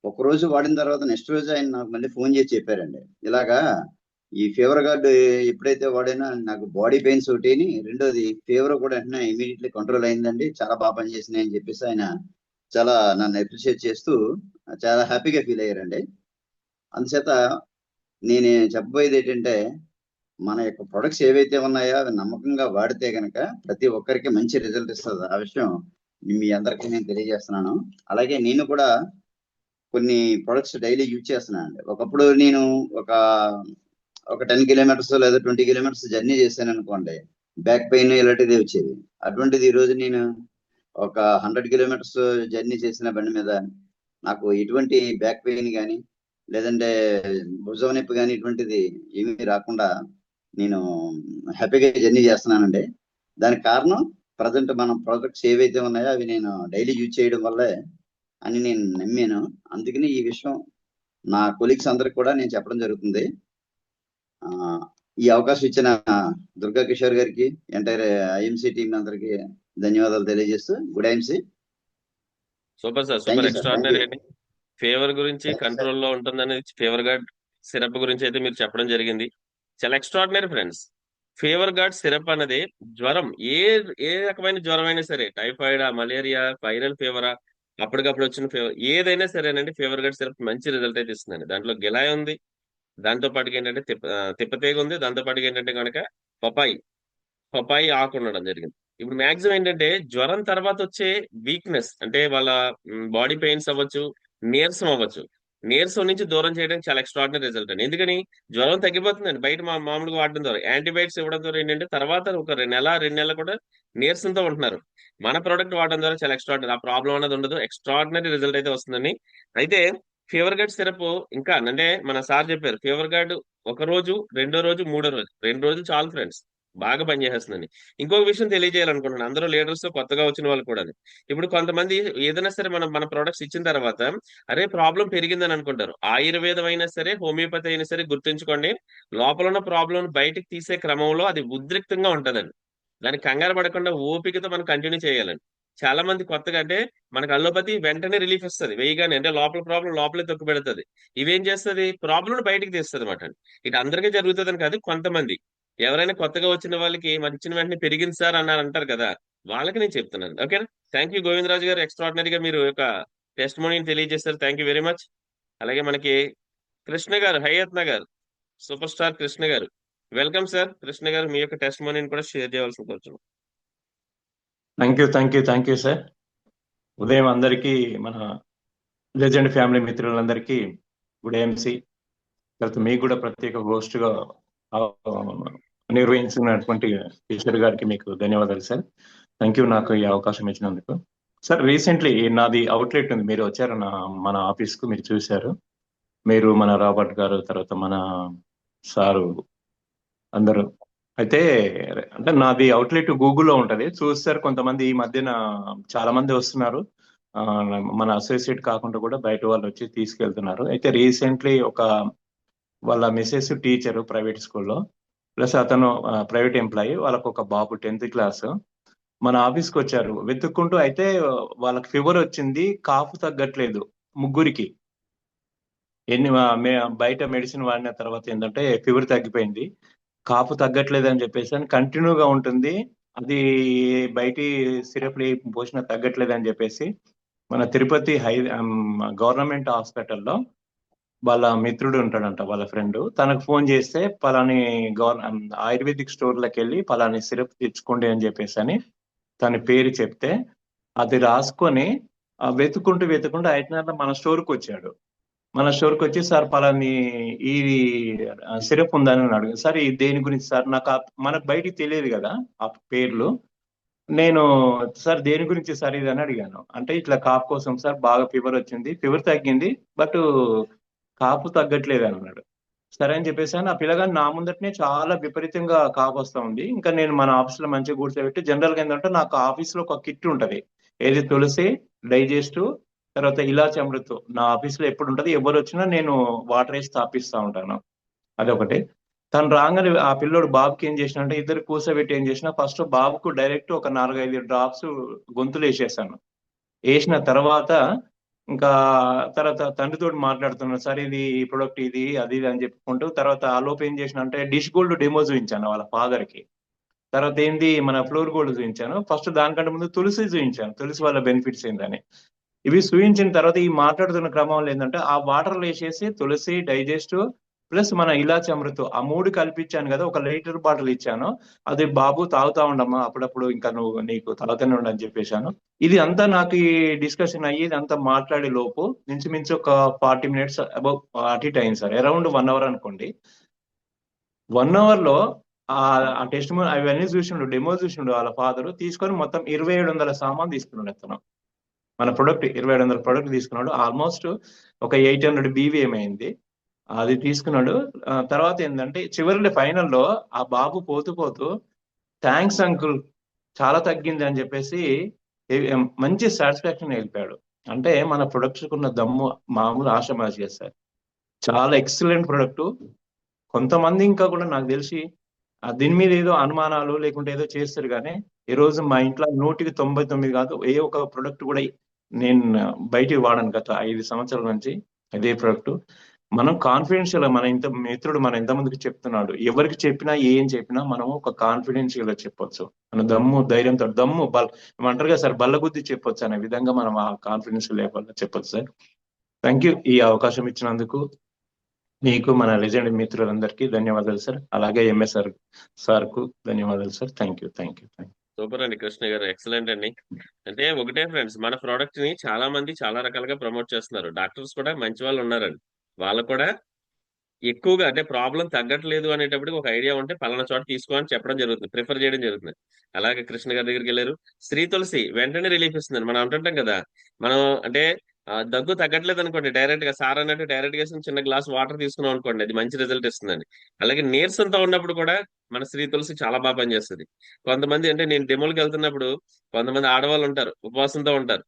ఒక రోజు వాడిన తర్వాత నెక్స్ట్ రోజు ఆయన నాకు మళ్ళీ ఫోన్ చేసి చెప్పారండి, ఇలాగా ఈ ఫీవర్ గార్డ్ ఎప్పుడైతే వాడినా నాకు బాడీ పెయిన్స్ ఒకటి, రెండోది ఫీవర్ కూడా వెంటనే ఇమీడియట్లీ కంట్రోల్ అయిందండి, చాలా బాగా పనిచేసినాయి అని చెప్పేసి ఆయన చాలా నన్ను అప్రిషియేట్ చేస్తూ చాలా హ్యాపీగా ఫీల్ అయ్యారండి. అందుచేత నేను చెప్పబోయేది ఏంటంటే, మన యొక్క ప్రొడక్ట్స్ ఏవైతే ఉన్నాయో అవి నమ్మకంగా వాడితే కనుక ప్రతి ఒక్కరికి మంచి రిజల్ట్ ఇస్తుంది. ఆ విషయం మీ అందరికీ నేను తెలియజేస్తున్నాను. అలాగే నేను కూడా కొన్ని ప్రొడక్ట్స్ డైలీ యూజ్ చేస్తున్నాను అండి. ఒకప్పుడు నేను ఒక 10 కిలోమీటర్స్ లేదా 20 కిలోమీటర్స్ జర్నీ చేశాను అనుకోండి, బ్యాక్ పెయిన్ ఇలాంటిది వచ్చేది. అటువంటిది ఈ రోజు నేను ఒక 100 కిలోమీటర్స్ జర్నీ చేసిన బండి మీద నాకు ఎటువంటి బ్యాక్ పెయిన్ కానీ లేదంటే భుజం నొప్పి కానీ ఇటువంటిది ఏమీ రాకుండా నేను హ్యాపీగా జర్నీ చేస్తున్నానండి. దానికి కారణం ప్రజెంట్ మన ప్రోడక్ట్స్ ఏవైతే ఉన్నాయో అవి నేను డైలీ యూజ్ చేయడం వల్లే అని నేను నమ్మాను. అందుకని ఈ విషయం నా కొలీగ్స్ అందరికి కూడా నేను చెప్పడం జరుగుతుంది. ఈ అవకాశం ఇచ్చిన దుర్గా కిషోర్ గారికి, ఎంటైర్ ఐఎంసీ టీం అందరికి ధన్యవాదాలు తెలియజేస్తూ good IMC. Super sir, thank super you sir. Thank extraordinary you. అండి. ఫేవర్ గురించి థ్యాంక్ యూ సార్. కంట్రోల్లో ఉంటుందనేది ఫేవర్ గార్డ్ సిరప్ గురించి అయితే మీరు చెప్పడం జరిగింది. చాలా extraordinary friends. Fever guard syrup అనేది జ్వరం, ఏ రకమైన జ్వరం అయినా సరే, టైఫాయిడా, మలేరియా, వైరల్ ఫీవరా, అప్పటికప్పుడు వచ్చిన ఫీవర్ ఏదైనా సరేనండి, ఫేవర్ గార్డ్ సిరప్ మంచి రిజల్ట్ అయితే ఇస్తుందండి. దాంట్లో గిలాయ్ ఉంది, దాంతో పాటుగా ఏంటంటే తిప్పతీగ ఉంది, దాంతో పాటుగా ఏంటంటే కనుక పపాయి ఆకు ఉండడం జరిగింది. ఇప్పుడు మాక్సిమం ఏంటంటే జ్వరం తర్వాత వచ్చే వీక్నెస్ అంటే వాళ్ళ బాడీ పెయిన్స్ అవ్వచ్చు, నీరసం అవ్వచ్చు, నీరసం నుంచి దూరం చేయడానికి చాలా ఎక్స్ట్రాడినరీ రిజల్ట్ అండి. ఎందుకని జ్వరం తగ్గిపోతుందండి బయట మామూలుగా వాడడం ద్వారా, యాంటీబయాటిక్స్ ఇవ్వడం ద్వారా ఏంటంటే తర్వాత ఒక 2 నెలలు కూడా నీరసంతో ఉంటున్నారు. మన ప్రోడక్ట్ వాడడం ద్వారా చాలా ఎక్స్ట్రాడినరీ, ఆ ప్రాబ్లం అనేది ఉండదు, ఎక్స్ట్రాడినరీ రిజల్ట్ అయితే వస్తుందండి. అయితే ఫీవర్ గార్డ్ సిరప్ ఇంకా అంటే మన సార్ చెప్పారు, ఫీవర్ గార్డ్ 1 రోజు, 2వ రోజు, 3వ రోజు, 2 రోజులు చాలు ఫ్రెండ్స్, బాగా పనిచేస్తుందండి. ఇంకొక విషయం తెలియజేయాలనుకుంటున్నాను అందరూ లీడర్స్ కొత్తగా వచ్చిన వాళ్ళు కూడా. ఇప్పుడు కొంతమంది ఏదైనా సరే మన ప్రొడక్ట్స్ ఇచ్చిన తర్వాత అరే ప్రాబ్లం పెరిగిందని అనుకుంటారు. ఆయుర్వేదం అయినా సరే, హోమియోపతి అయినా సరే, గుర్తుంచుకోండి, లోపల ఉన్న ప్రాబ్లం బయటకు తీసే క్రమంలో అది ఉద్రిక్తంగా ఉంటదండి. దానికి కంగారు పడకుండా ఓపికతో మనం కంటిన్యూ చేయాలండి. చాలా మంది కొత్తగా అంటే మనకు అల్లోపతి వెంటనే రిలీఫ్ ఇస్తుంది, వేయగానే అంటే లోపల ప్రాబ్లం లోపలే తొక్కు పెడుతుంది. ఇవేం చేస్తుంది, ప్రాబ్లం బయటకు తీస్తుంది అనమాట. ఇటు అందరికీ జరుగుతుందని కాదు, కొంతమంది ఎవరైనా కొత్తగా వచ్చిన వాళ్ళకి మరి ఇచ్చిన వెంటనే పెరిగింది సార్ అంటారు కదా, వాళ్ళకి నేను చెప్తున్నాను. ఓకేనా? థ్యాంక్ యూ గోవిందరాజు గారు, ఎక్స్ట్రాడినరీగా మీరు యొక్క టెస్ట్ మోనీని తెలియజేశారు. Thank you very much. అలాగే మనకి కృష్ణ గారు, హయత్ నగర్ సూపర్ స్టార్ కృష్ణ గారు, వెల్కమ్ సార్. కృష్ణ గారు మీ యొక్క టెస్ట్ మోనీని కూడా షేర్ చేయవలసి కోరుతున్నాను. Thank you sir. ఉదయం అందరికీ, మన లెజెండ్ ఫ్యామిలీ మిత్రులందరికీ గుడ్ ఏఎంసీ. తర్వాత మీకు కూడా ప్రత్యేక హోస్ట్గా నిర్వహించినటువంటి కిషోర్ గారికి మీకు ధన్యవాదాలు సార్. థ్యాంక్ యూ నాకు ఈ అవకాశం ఇచ్చినందుకు. సార్ రీసెంట్లీ నాది అవుట్లెట్ ఉంది, మీరు వచ్చారు మన ఆఫీస్కు, మీరు చూశారు. మీరు, మన రాబర్ట్ గారు, తర్వాత మన సారు అందరూ. అయితే అంటే నాది అవుట్లెట్ గూగుల్లో ఉంటుంది, చూస్తారు కొంతమంది. ఈ మధ్యన చాలా మంది వస్తున్నారు, మన అసోసియేట్ కాకుండా కూడా బయట వాళ్ళు వచ్చి తీసుకెళ్తున్నారు. అయితే రీసెంట్లీ వాళ్ళ మిసెస్ టీచరు ప్రైవేట్ స్కూల్లో, ప్లస్ అతను ప్రైవేట్ ఎంప్లాయీ, వాళ్ళకు ఒక బాబు 10th క్లాస్ మన ఆఫీస్కి వచ్చారు వెతుక్కుంటూ. అయితే వాళ్ళకి ఫీవర్ వచ్చింది, కాఫ్ తగ్గట్లేదు ముగ్గురికి. బయట మెడిసిన్ వాడిన తర్వాత ఏంటంటే ఫీవర్ తగ్గిపోయింది, కాపు తగ్గట్లేదు అని చెప్పేసి అని కంటిన్యూగా ఉంటుంది. అది బయటి సిరప్ పోసిన తగ్గట్లేదు అని చెప్పేసి మన తిరుపతి గవర్నమెంట్ హాస్పిటల్లో వాళ్ళ మిత్రుడు ఉంటాడంట, వాళ్ళ ఫ్రెండ్, తనకు ఫోన్ చేస్తే పలాని ఆయుర్వేదిక్ స్టోర్లకు వెళ్ళి పలాని సిరప్ తెచ్చుకోండి అని చెప్పేసి అని తన పేరు చెప్తే అది రాసుకొని వెతుకుంటూ 5 మన స్టోర్కి వచ్చాడు. మన స్టోర్కి వచ్చి, సార్ పలాని ఈ సిరప్ ఉందని అడిగాను. సార్ ఇది దేని గురించి సార్, నాకు మనకు బయటికి తెలియదు కదా ఆ పేర్లు. నేను సార్ దేని గురించి సార్ ఇది అని అడిగాను. అంటే ఇట్లా కాపు కోసం సార్, బాగా ఫీవర్ వచ్చింది, ఫీవర్ తగ్గింది, బట్ కాపు తగ్గట్లేదు అని అన్నాడు. సరే అని చెప్పేసి ఆ పిల్లగాని నా ముందటనే చాలా విపరీతంగా కాపు వస్తూ ఉంది. ఇంకా నేను మన ఆఫీస్లో మంచిగా కూర్చోబెట్టి, జనరల్గా ఏంటంటే నాకు ఆఫీస్లో ఒక కిట్ ఉంటుంది, ఏది తులసి, డైజెస్ట్, తర్వాత ఇలాచి అమృత్ నా ఆఫీస్లో ఎప్పుడు ఉంటుంది. ఎవరు వచ్చినా నేను వాటర్ వేసి తాపిస్తూ ఉంటాను, అదొకటి. తను రాగానే ఆ పిల్లోడు బాబుకి ఏం చేసిన అంటే, ఇద్దరు కూర్చోబెట్టి ఏం చేసిన, ఫస్ట్ బాబుకు డైరెక్ట్ ఒక 4-5 డ్రాప్స్ గొంతులు వేసేసాను. వేసిన తర్వాత ఇంకా తర్వాత తండ్రితో మాట్లాడుతున్నాను, సార్ ఇది ఈ ప్రొడక్ట్ ఇది అది అని చెప్పుకుంటూ. తర్వాత ఆ లోపు ఏం చేసిన అంటే డిష్ గోల్డ్ డెమో చూపించాను వాళ్ళ ఫాదర్కి. తర్వాత ఏంది మన ఫ్లోర్ గోల్డ్ చూపించాను. ఫస్ట్ దానికంటే ముందు తులసి చూపించాను, తులసి వాళ్ళ బెనిఫిట్స్ ఏంటని. ఇవి చూపించిన తర్వాత ఈ మాట్లాడుతున్న క్రమంలో ఏంటంటే ఆ వాటర్లో వేసేసి తులసి, డైజెస్ట్, ప్లస్ మన ఇలాచి అమృతం, ఆ 3 కలిపిచ్చాను కదా, 1 లీటర్ బాటిల్ ఇచ్చాను. అది బాబు తాగుతా ఉండమ్మా అప్పుడప్పుడు, ఇంకా నువ్వు నీకు తాగుతూనే ఉండు అని చెప్పేశాను. ఇది అంతా నాకు ఈ డిస్కషన్ అయ్యి ఇదంతా మాట్లాడే లోపు ఇంచుమించు ఒక 40 మినిట్స్ అబౌవ్ అటు ఇటు అయింది సార్. అరౌండ్ 1 అవర్ అనుకోండి. 1 అవర్ లో ఆ టెస్ట్ అవన్నీ చూసిండు, డెమో చూసిండు వాళ్ళ ఫాదర్. తీసుకొని మొత్తం 2700 సామాన్ తీసుకున్నాడు అతను. మన ప్రొడక్ట్ 2700 ప్రొడక్ట్ తీసుకున్నాడు. ఆల్మోస్ట్ ఒక 800 BVM అయింది. అది తీసుకున్నాడు. తర్వాత ఏంటంటే చివరి ఫైనల్లో ఆ బాబు పోతూ థ్యాంక్స్ అంకుల్, చాలా తగ్గింది అని చెప్పేసి మంచి సాటిస్ఫాక్షన్ వెళ్ళిపోయాడు. అంటే మన ప్రొడక్ట్స్ కున్న దమ్ము మామూలు ఆషామాషి చేస్తారు. చాలా ఎక్సలెంట్ ప్రొడక్ట్. కొంతమంది ఇంకా కూడా నాకు తెలిసి దీని మీద ఏదో అనుమానాలు లేకుంటే ఏదో చేస్తారు, కానీ ఈ రోజు మా ఇంట్లో 199 కాదు ఏ ఒక ప్రొడక్ట్ కూడా నేను బయటికి వాడను. గత 5 సంవత్సరాల నుంచి అదే ప్రొడక్ట్. మనం కాన్ఫిడెన్షియల్, మన మిత్రుడు మన ఎంతమందికి చెప్తున్నాడు, ఎవరికి చెప్పినా ఏం చెప్పినా మనం ఒక కాన్ఫిడెన్షియల్ గా చెప్పొచ్చు. మన దమ్ము ధైర్యంతో అంటారు కదా సార్, బల్లబుద్ధి చెప్పొచ్చు అనే విధంగా మనం ఆ కాన్ఫిడెన్షియల్ లేకుండా చెప్పొచ్చు సార్. థ్యాంక్ యూ ఈ అవకాశం ఇచ్చినందుకు. మీకు మన లెజెండ్ మిత్రులందరికీ ధన్యవాదాలు సార్. అలాగే ఎంఎస్ఆర్ సార్ కు ధన్యవాదాలు సార్. Thank you. సూపర్ అండి కృష్ణ గారు, ఎక్సలెంట్ అండి. అంటే ఒకటే ఫ్రెండ్స్, మన ప్రోడక్ట్ ని చాలా మంది చాలా రకాలుగా ప్రమోట్ చేస్తున్నారు. డాక్టర్స్ కూడా మంచి వాళ్ళు ఉన్నారండి. వాళ్ళు కూడా ఎక్కువగా అంటే ప్రాబ్లం తగ్గట్లేదు అనేటప్పటికి ఒక ఐడియా ఉంటే పలానా చోట తీసుకో అని చెప్పడం జరుగుతుంది, ప్రిఫర్ చేయడం జరుగుతుంది. అలాగే కృష్ణ గారి దగ్గరికి వెళ్ళారు. శ్రీ తులసి వెంటనే రిలీఫ్ ఇస్తుంది. మనం అంటుంటాం కదా, మనం అంటే దగ్గు తగ్గట్లేదు అనుకోండి, డైరెక్ట్ గా సార్ అన్నట్టు డైరెక్ట్ గా చిన్న గ్లాస్ వాటర్ తీసుకున్నాం అనుకోండి, అది మంచి రిజల్ట్ ఇస్తుందండి. అలాగే నీరసంతో ఉన్నప్పుడు కూడా మన శ్రీ తులసి చాలా బాగా పనిచేస్తుంది. కొంతమంది అంటే నేను డెమోలకు వెళ్తున్నప్పుడు కొంతమంది ఆడవాళ్ళు ఉంటారు, ఉపవాసంతో ఉంటారు.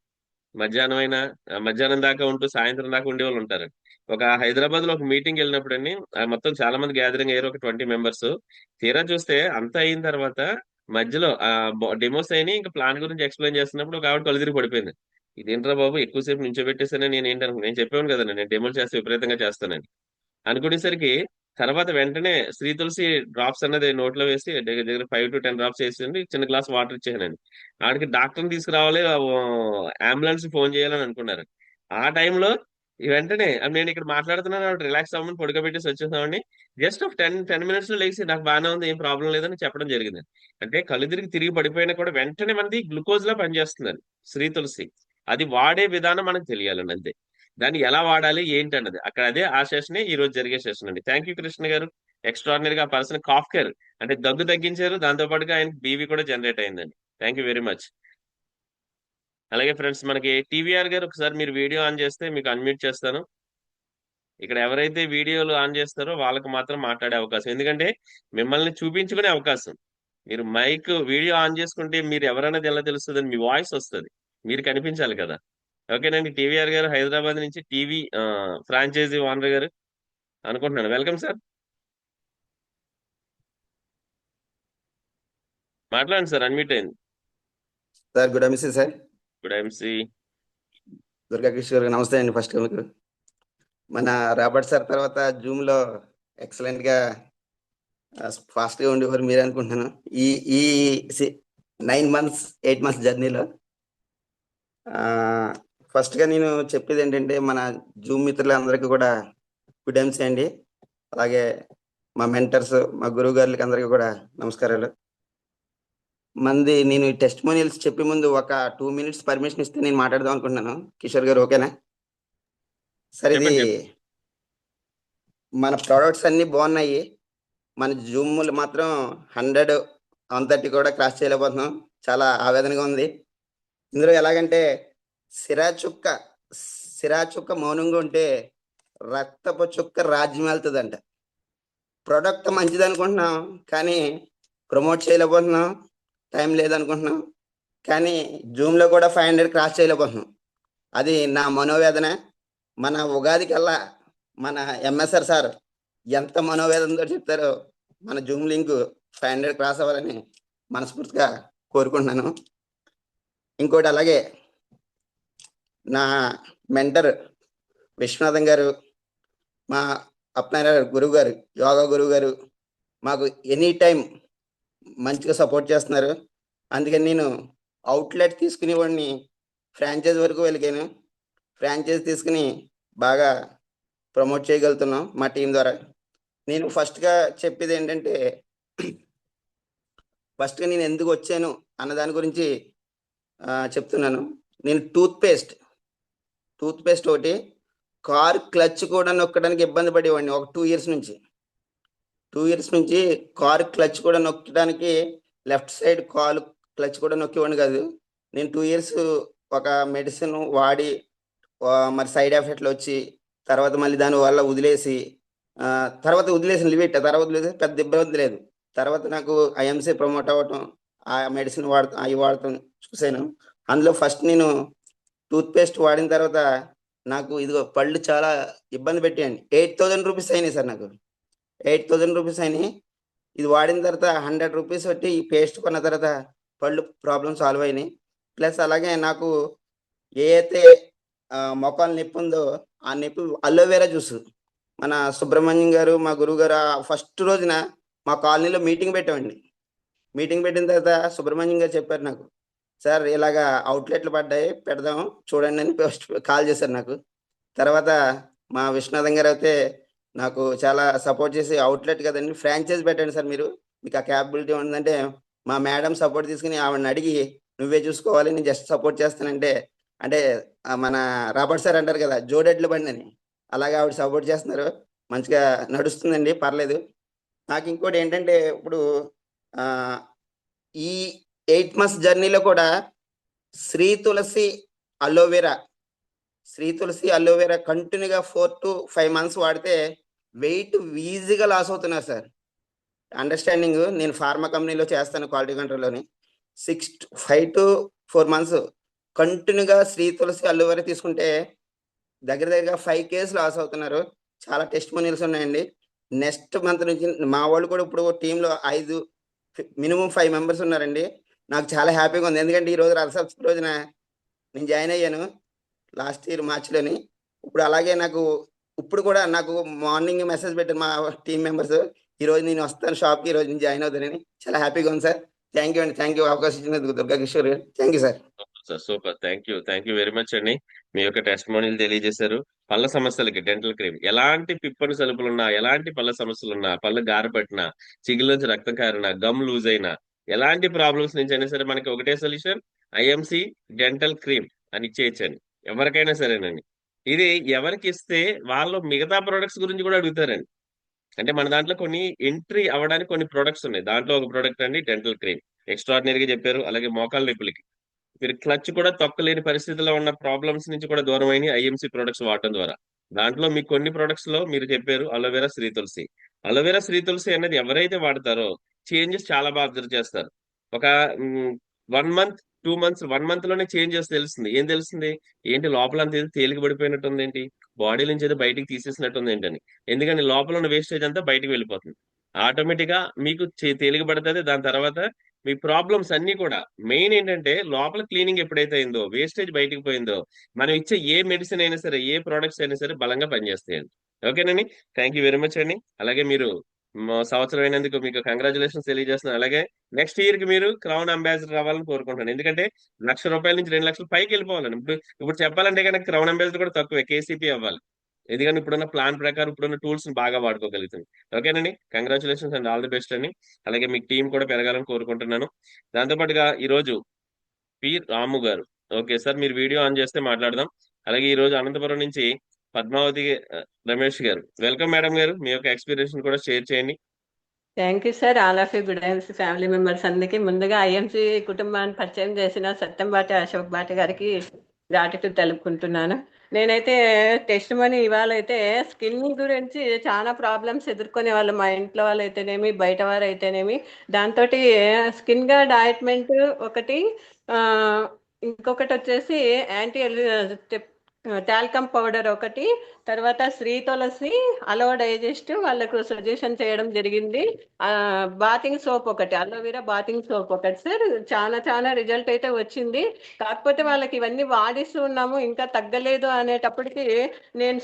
మధ్యాహ్నం దాకా ఉంటూ సాయంత్రం దాకా ఉండే వాళ్ళు ఉంటారు. ఒక హైదరాబాద్ లో ఒక మీటింగ్ వెళ్ళినప్పుడు అండి, మొత్తం చాలా మంది గ్యాదరింగ్ అయ్యారు, ఒక 20 మెంబర్స్. తీరా చూస్తే అంతా అయిన తర్వాత మధ్యలో డెమోస్ అయినాయి, ఇంకా ప్లాన్ గురించి ఎక్స్ప్లెయిన్ చేస్తున్నప్పుడు ఒక ఆవిడ కళ్ళు తిరిగి పడిపోయింది. ఇదేంట్రా బాబు ఎక్కువసేపు నించోబెట్టేసానే, నేను నేను చెప్పాను కదా నేను డెమోలు చేస్తే విపరీతంగా చేస్తానని అనుకునేసరికి, తర్వాత వెంటనే శ్రీ తులసి డ్రాప్స్ అన్నది నోట్లో వేసి దగ్గర 5 to 10 డ్రాప్స్ వేసింది, చిన్న గ్లాస్ వాటర్ ఇచ్చేసానండి. ఆడికి డాక్టర్ని తీసుకురావాలి, అంబులెన్స్ ఫోన్ చేయాలని అనుకున్నారు. ఆ టైంలో వెంటనే నేను ఇక్కడ మాట్లాడుతున్నాను, రిలాక్స్ అవ్వమని పడుకోబెట్టేసి వచ్చేసామండి. జస్ట్ ఒక 10 మినిట్స్ లో లేచి నాకు బాగానే ఉంది, ఏం ప్రాబ్లం లేదని చెప్పడం జరిగింది. అంటే కళ్ళు తిరిగి పడిపోయినా కూడా వెంటనే మనది గ్లూకోజ్ లా పనిచేస్తుందండి శ్రీ తులసి. అది వాడే విధానం మనకు తెలియాలండి, అంతే. దాన్ని ఎలా వాడాలి ఏంటి అన్నది అక్కడ, అదే ఆ సెషన్ ఈ రోజు జరిగే సెషన్ అండి. థ్యాంక్ యూ కృష్ణ గారు. ఎక్స్ట్రాడినరీగా పర్సన్ కాఫ్ కేర్ అంటే దగ్గు తగ్గించారు, దాంతో పాటుగా ఆయన బీవీ కూడా జనరేట్ అయిందండి. Thank you very much. అలాగే ఫ్రెండ్స్, మనకి టీవీఆర్ గారు ఒకసారి మీరు వీడియో ఆన్ చేస్తే మీకు అన్మ్యూట్ చేస్తాను. ఇక్కడ ఎవరైతే వీడియోలు ఆన్ చేస్తారో వాళ్ళకి మాత్రం మాట్లాడే అవకాశం, ఎందుకంటే మిమ్మల్ని చూపించుకునే అవకాశం. మీరు మైక్ వీడియో ఆన్ చేసుకుంటే మీరు ఎవరన్నది ఎలా తెలుస్తుంది, మీ వాయిస్ వస్తుంది, మీరు కనిపించాలి కదా. ఓకేనండి. టీవీఆర్ గారు హైదరాబాద్ నుంచి టీవీ ఫ్రాంచైజీ ఓనర్ గారు అనుకుంటున్నాను. వెల్కమ్ సార్, మాట్లాడండి సార్, అన్మ్యూట్ అయింది sir. Good MC sir. Good MC. Durga Kishore నమస్తే అండి. ఫస్ట్ మీకు మన రాబర్ట్ సార్ తర్వాత జూమ్ లో ఎక్సలెంట్ గా ఫాస్ట్ గా ఉండేవారు మీరు అనుకుంటున్నాను. ఈ 9 months 8 months జర్నీలో ఫస్ట్ గా నేను చెప్పేది ఏంటంటే, మన జూమ్ మిత్రులందరికీ కూడా గుడ్ ఎంసీ అండి. అలాగే మా మెంటర్స్, మా గురువు గారులకి అందరికీ కూడా నమస్కారాలు. మంది నేను టెస్టిమోనియల్స్ చెప్పే ముందు ఒక 2 minutes పర్మిషన్ ఇస్తే నేను మాట్లాడదాం అనుకుంటున్నాను. కిషోర్ గారు ఓకేనా సార్? ఇది మన ప్రోడక్ట్స్ అన్ని బాగున్నాయి, మన జూమ్లు మాత్రం 100 130 కూడా క్రాస్ చేయలేకపోతున్నాం. చాలా ఆవేదనగా ఉంది. ఇందులో ఎలాగంటే సిరా చుక్క మౌనంగా ఉంటే రక్తపు చుక్క రాజ్యం వెళ్తుందంట. ప్రోడక్ట్ మంచిది అనుకుంటున్నాం కానీ ప్రమోట్ చేయలేకపోతున్నాం, టైం లేదనుకుంటున్నాం. కానీ జూమ్లో కూడా 500 క్రాస్ చేయలేకపోతున్నాం. అది నా మనోవేదన. మన ఉగాది కల్లా మన ఎంఎస్ఆర్ సార్ ఎంత మనోవేదనతో చెప్తారో, మన జూమ్ లింక్ 500 క్రాస్ అవ్వాలని మనస్ఫూర్తిగా కోరుకుంటున్నాను. ఇంకోటి అలాగే నా మెంటర్ విశ్వనాథం గారు, మా అప్నాయన గురువు గారు, యోగా గురువు గారు మాకు ఎనీ టైం మంచిగా సపోర్ట్ చేస్తున్నారు. అందుకని నేను అవుట్లెట్ తీసుకునేవాడిని ఫ్రాంచైజ్ వరకు వెళ్ళాను. ఫ్రాంచైజ్ తీసుకుని బాగా ప్రమోట్ చేయగలుగుతున్నాం మా టీం ద్వారా. నేను ఫస్ట్గా చెప్పేది ఏంటంటే ఫస్ట్గా నేను ఎందుకు వచ్చాను అన్న దాని గురించి చెప్తున్నాను. నేను టూత్ పేస్ట్ ఒకటి కార్ క్లచ్ కూడా నొక్కడానికి ఇబ్బంది పడేవాడిని ఒక 2 years నుంచి. 2 years నుంచి కార్ క్లచ్ కూడా నొక్కడానికి లెఫ్ట్ సైడ్ కాలు క్లచ్ కూడా నొక్కేవాడిని కాదు. నేను 2 years ఒక మెడిసిన్ వాడి మరి సైడ్ ఎఫెక్ట్లు వచ్చి తర్వాత మళ్ళీ దాని వల్ల వదిలేసి తర్వాత వదిలేసిన లిమిట్ తర్వాత వదిలేసి పెద్ద ఇబ్బంది లేదు. తర్వాత నాకు ఐఎంసీ ప్రమోట్ అవ్వటం ఆ మెడిసిన్ అవి వాడటం చూశాను. అందులో ఫస్ట్ నేను టూత్ పేస్ట్ వాడిన తర్వాత నాకు ఇదిగో పళ్ళు చాలా ఇబ్బంది పెట్టాయండి. 8,000 రూపీస్ అయినాయి సార్. నాకు 8,000 రూపీస్ అయినాయి. ఇది వాడిన తర్వాత 100 రూపీస్ పెట్టి ఈ పేస్ట్ కొన్న తర్వాత పళ్ళు ప్రాబ్లమ్ సాల్వ్ అయినాయి. ప్లస్ అలాగే నాకు ఏ అయితే మొఖాలు నొప్పి ఉందో ఆ నొప్పి అలోవెరా జ్యూస్ మన సుబ్రహ్మణ్యం గారు మా గురువు గారు ఫస్ట్ రోజున మా కాలనీలో మీటింగ్ పెట్టామండి. మీటింగ్ పెట్టిన తర్వాత సుబ్రహ్మణ్యం గారు చెప్పారు నాకు, సార్ ఇలాగా అవుట్లెట్లు పడ్డాయి పెడదాం చూడండి అని ఫస్ట్ కాల్ చేశారు నాకు. తర్వాత మా విశ్వనాథం గారు అయితే నాకు చాలా సపోర్ట్ చేసి అవుట్లెట్ కదండి ఫ్రాంచైజ్ పెట్టండి సార్ మీరు, మీకు ఆ క్యాపబిలిటీ ఉందంటే మా మేడం సపోర్ట్ తీసుకుని ఆవిడని అడిగి నువ్వే చూసుకోవాలి నేను జస్ట్ సపోర్ట్ చేస్తానంటే అంటే మన రాబర్ట్ సార్ అంటారు కదా జోడెడ్ల బండి అని, అలాగే ఆవిడ సపోర్ట్ చేస్తున్నారు. మంచిగా నడుస్తుందండి, పర్లేదు. నాకు ఇంకోటి ఏంటంటే ఇప్పుడు ఈ 8 months జర్నీలో కూడా శ్రీ తులసి అలోవెరా కంటిన్యూగా 4 to 5 months వాడితే వెయిట్ ఈజీగా లాస్ అవుతున్నారు సార్. అండర్స్టాండింగ్ నేను ఫార్మా కంపెనీలో చేస్తాను క్వాలిటీ కంట్రోల్లోని. 5 to 4 months కంటిన్యూగా శ్రీ తులసి అలోవెరా తీసుకుంటే దగ్గర 5 kgs లాస్ అవుతున్నారు. చాలా టెస్టిమోనియల్స్ ఉన్నాయండి. నెక్స్ట్ మంత్ నుంచి మా వాళ్ళు కూడా ఇప్పుడు టీంలో మినిమం 5 members ఉన్నారండి. నాకు చాలా హ్యాపీగా ఉంది. ఎందుకంటే ఈ రోజు రథసప్తమి రోజున నేను జాయిన్ అయ్యాను లాస్ట్ ఇయర్ మార్చిలోని. ఇప్పుడు అలాగే నాకు ఇప్పుడు కూడా నాకు మార్నింగ్ మెసేజ్ పెట్టారు మా టీం మెంబర్స్, ఈ రోజు నేను వస్తాను షాప్కి, ఈ రోజు నేను జాయిన్ అవుతానని. చాలా హ్యాపీగా ఉంది సార్. థ్యాంక్ యూ అండి. థ్యాంక్ యూ అవకాశం ఇచ్చినందుకు దుర్గా కిషోర్ గారు. Thank you sir. Super. Thank you very much అండి. మీ యొక్క టెస్టిమోనియల్ తెలియజేశారు. పళ్ళ సమస్యలకి డెంటల్ క్రీమ్ ఎలాంటి పిప్పని సలుపులున్నా, ఎలాంటి పళ్ళ సమస్యలున్నా, పళ్ళు గారపట్టినా, చిగుళ్ళలోంచి రక్తం కారినా, గమ్ లూజ్ అయినా, ఎలాంటి ప్రాబ్లమ్స్ నుంచి అయినా సరే మనకి ఒకటే సొల్యూషన్ ఐఎంసి డెంటల్ క్రీమ్ అని ఇచ్చేయచ్చండి. ఎవరికైనా సరేనండి. ఇది ఎవరికి ఇస్తే వాళ్ళు మిగతా ప్రొడక్ట్స్ గురించి కూడా అడుగుతారండి. అంటే మన దాంట్లో కొన్ని ఎంట్రీ అవ్వడానికి కొన్ని ప్రొడక్ట్స్ ఉన్నాయి. దాంట్లో ఒక ప్రొడక్ట్ అండి డెంటల్ క్రీమ్. ఎక్స్ట్రాడినరీగా చెప్పారు. అలాగే మోకాళ్ళ నొప్పులకి మీరు క్లచ్ కూడా తొక్కలేని పరిస్థితిలో ఉన్న ప్రాబ్లమ్స్ నుంచి కూడా దూరమైన ఐఎంసీ ప్రొడక్ట్స్ వాడటం ద్వారా. దాంట్లో మీకు కొన్ని ప్రొడక్ట్స్ లో మీరు చెప్పారు అలోవెరా శ్రీ తులసి అనేది ఎవరైతే వాడతారో చేంజెస్ చాలా బాగా అబ్జర్వ్ చేస్తారు. ఒక 1 month 2 months 1 month లోనే చేంజెస్ తెలుస్తుంది. ఏం తెలుస్తుంది? ఏంటి లోపల అంత ఏదో తేలిక పడిపోయినట్టుంది ఏంటి, బాడీ నుంచి ఏదో బయటికి తీసేసినట్టుంది ఏంటని. ఎందుకని లోపల ఉన్న వేస్టేజ్ అంతా బయటికి వెళ్ళిపోతుంది. ఆటోమేటిక్ గా మీకు తేలిక పడుతుంది. దాని తర్వాత మీ ప్రాబ్లమ్స్ అన్ని కూడా మెయిన్ ఏంటంటే లోపల క్లీనింగ్ ఎప్పుడైతే అయిందో, వేస్టేజ్ బయటకు పోయిందో, మనం ఇచ్చే ఏ మెడిసిన్ అయినా సరే, ఏ ప్రొడక్ట్స్ అయినా సరే బలంగా పనిచేస్తాయండి. ఓకేనండి. థ్యాంక్ యూ వెరీ మచ్ అండి. అలాగే మీరు సంవత్సరం అయినందుకు మీకు కంగ్రాచులేషన్స్ తెలియజేస్తున్నాను. అలాగే నెక్స్ట్ ఇయర్ కి మీరు క్రౌన్ అంబాసిడర్ అవ్వాలని కోరుకుంటున్నాను. ఎందుకంటే ₹1,00,000 నుంచి 2,00,000 పైకి వెళ్ళిపోవాలండి. ఇప్పుడు చెప్పాలంటే కనుక క్రౌన్ అంబాసిడర్ కూడా తక్కువే, కేసీపీ అవ్వాలి. ఎందుకంటే ఇప్పుడున్న ప్లాన్ ప్రకారం ఇప్పుడున్న టూల్స్ ని బాగా వాడుకోగలుగుతుంది. ఓకేనండి. Congratulations and all the best అండి. అలాగే మీ టీం కూడా పెరగాలని కోరుకుంటున్నాను. దాంతోపాటుగా ఈ రోజు పి రాము గారు, ఓకే సార్ మీరు వీడియో ఆన్ చేస్తే మాట్లాడదాం. అలాగే ఈ రోజు అనంతపురం నుంచి పద్మావతి రమేష్ గారు, వెల్కమ్ మేడం గారు. మీ యొక్క ఎక్స్పీరియన్స్ కూడా షేర్ చేయండి. Thank you sir. All of you good IMC family members అందరికీ ముందుగా ఐఎంసీ కుటుంబాన్ని పరిచయం చేసిన సత్యంబాటి అశోక్ బాటి గారికి గ్రాటిట్యూడ్ తెలుపుకుంటున్నాను. నేనైతే టెస్ట్ మనీ ఇవాళ అయితే స్కిన్ గురించి చాలా ప్రాబ్లమ్స్ ఎదుర్కొనే వాళ్ళు, మా ఇంట్లో వాళ్ళు అయితేనేమి, బయట వారు అయితేనేమి. దాంతో స్కిన్ గార్డ్ ఆయింట్మెంట్ ఒకటి, ఇంకొకటి వచ్చేసి యాంటీ టాల్కమ్ పౌడర్ ఒకటి, తర్వాత శ్రీ తులసి అలో డైజెస్ట్ వాళ్ళకు సజెషన్ చేయడం జరిగింది. బాతింగ్ సోప్ ఒకటి, అలోవెరా బాతింగ్ సోప్ ఒకటి సార్. చాలా రిజల్ట్ అయితే వచ్చింది. కాకపోతే వాళ్ళకి ఇవన్నీ వాడిస్తూ ఉన్నాము, ఇంకా తగ్గలేదు అనేటప్పటికి నేను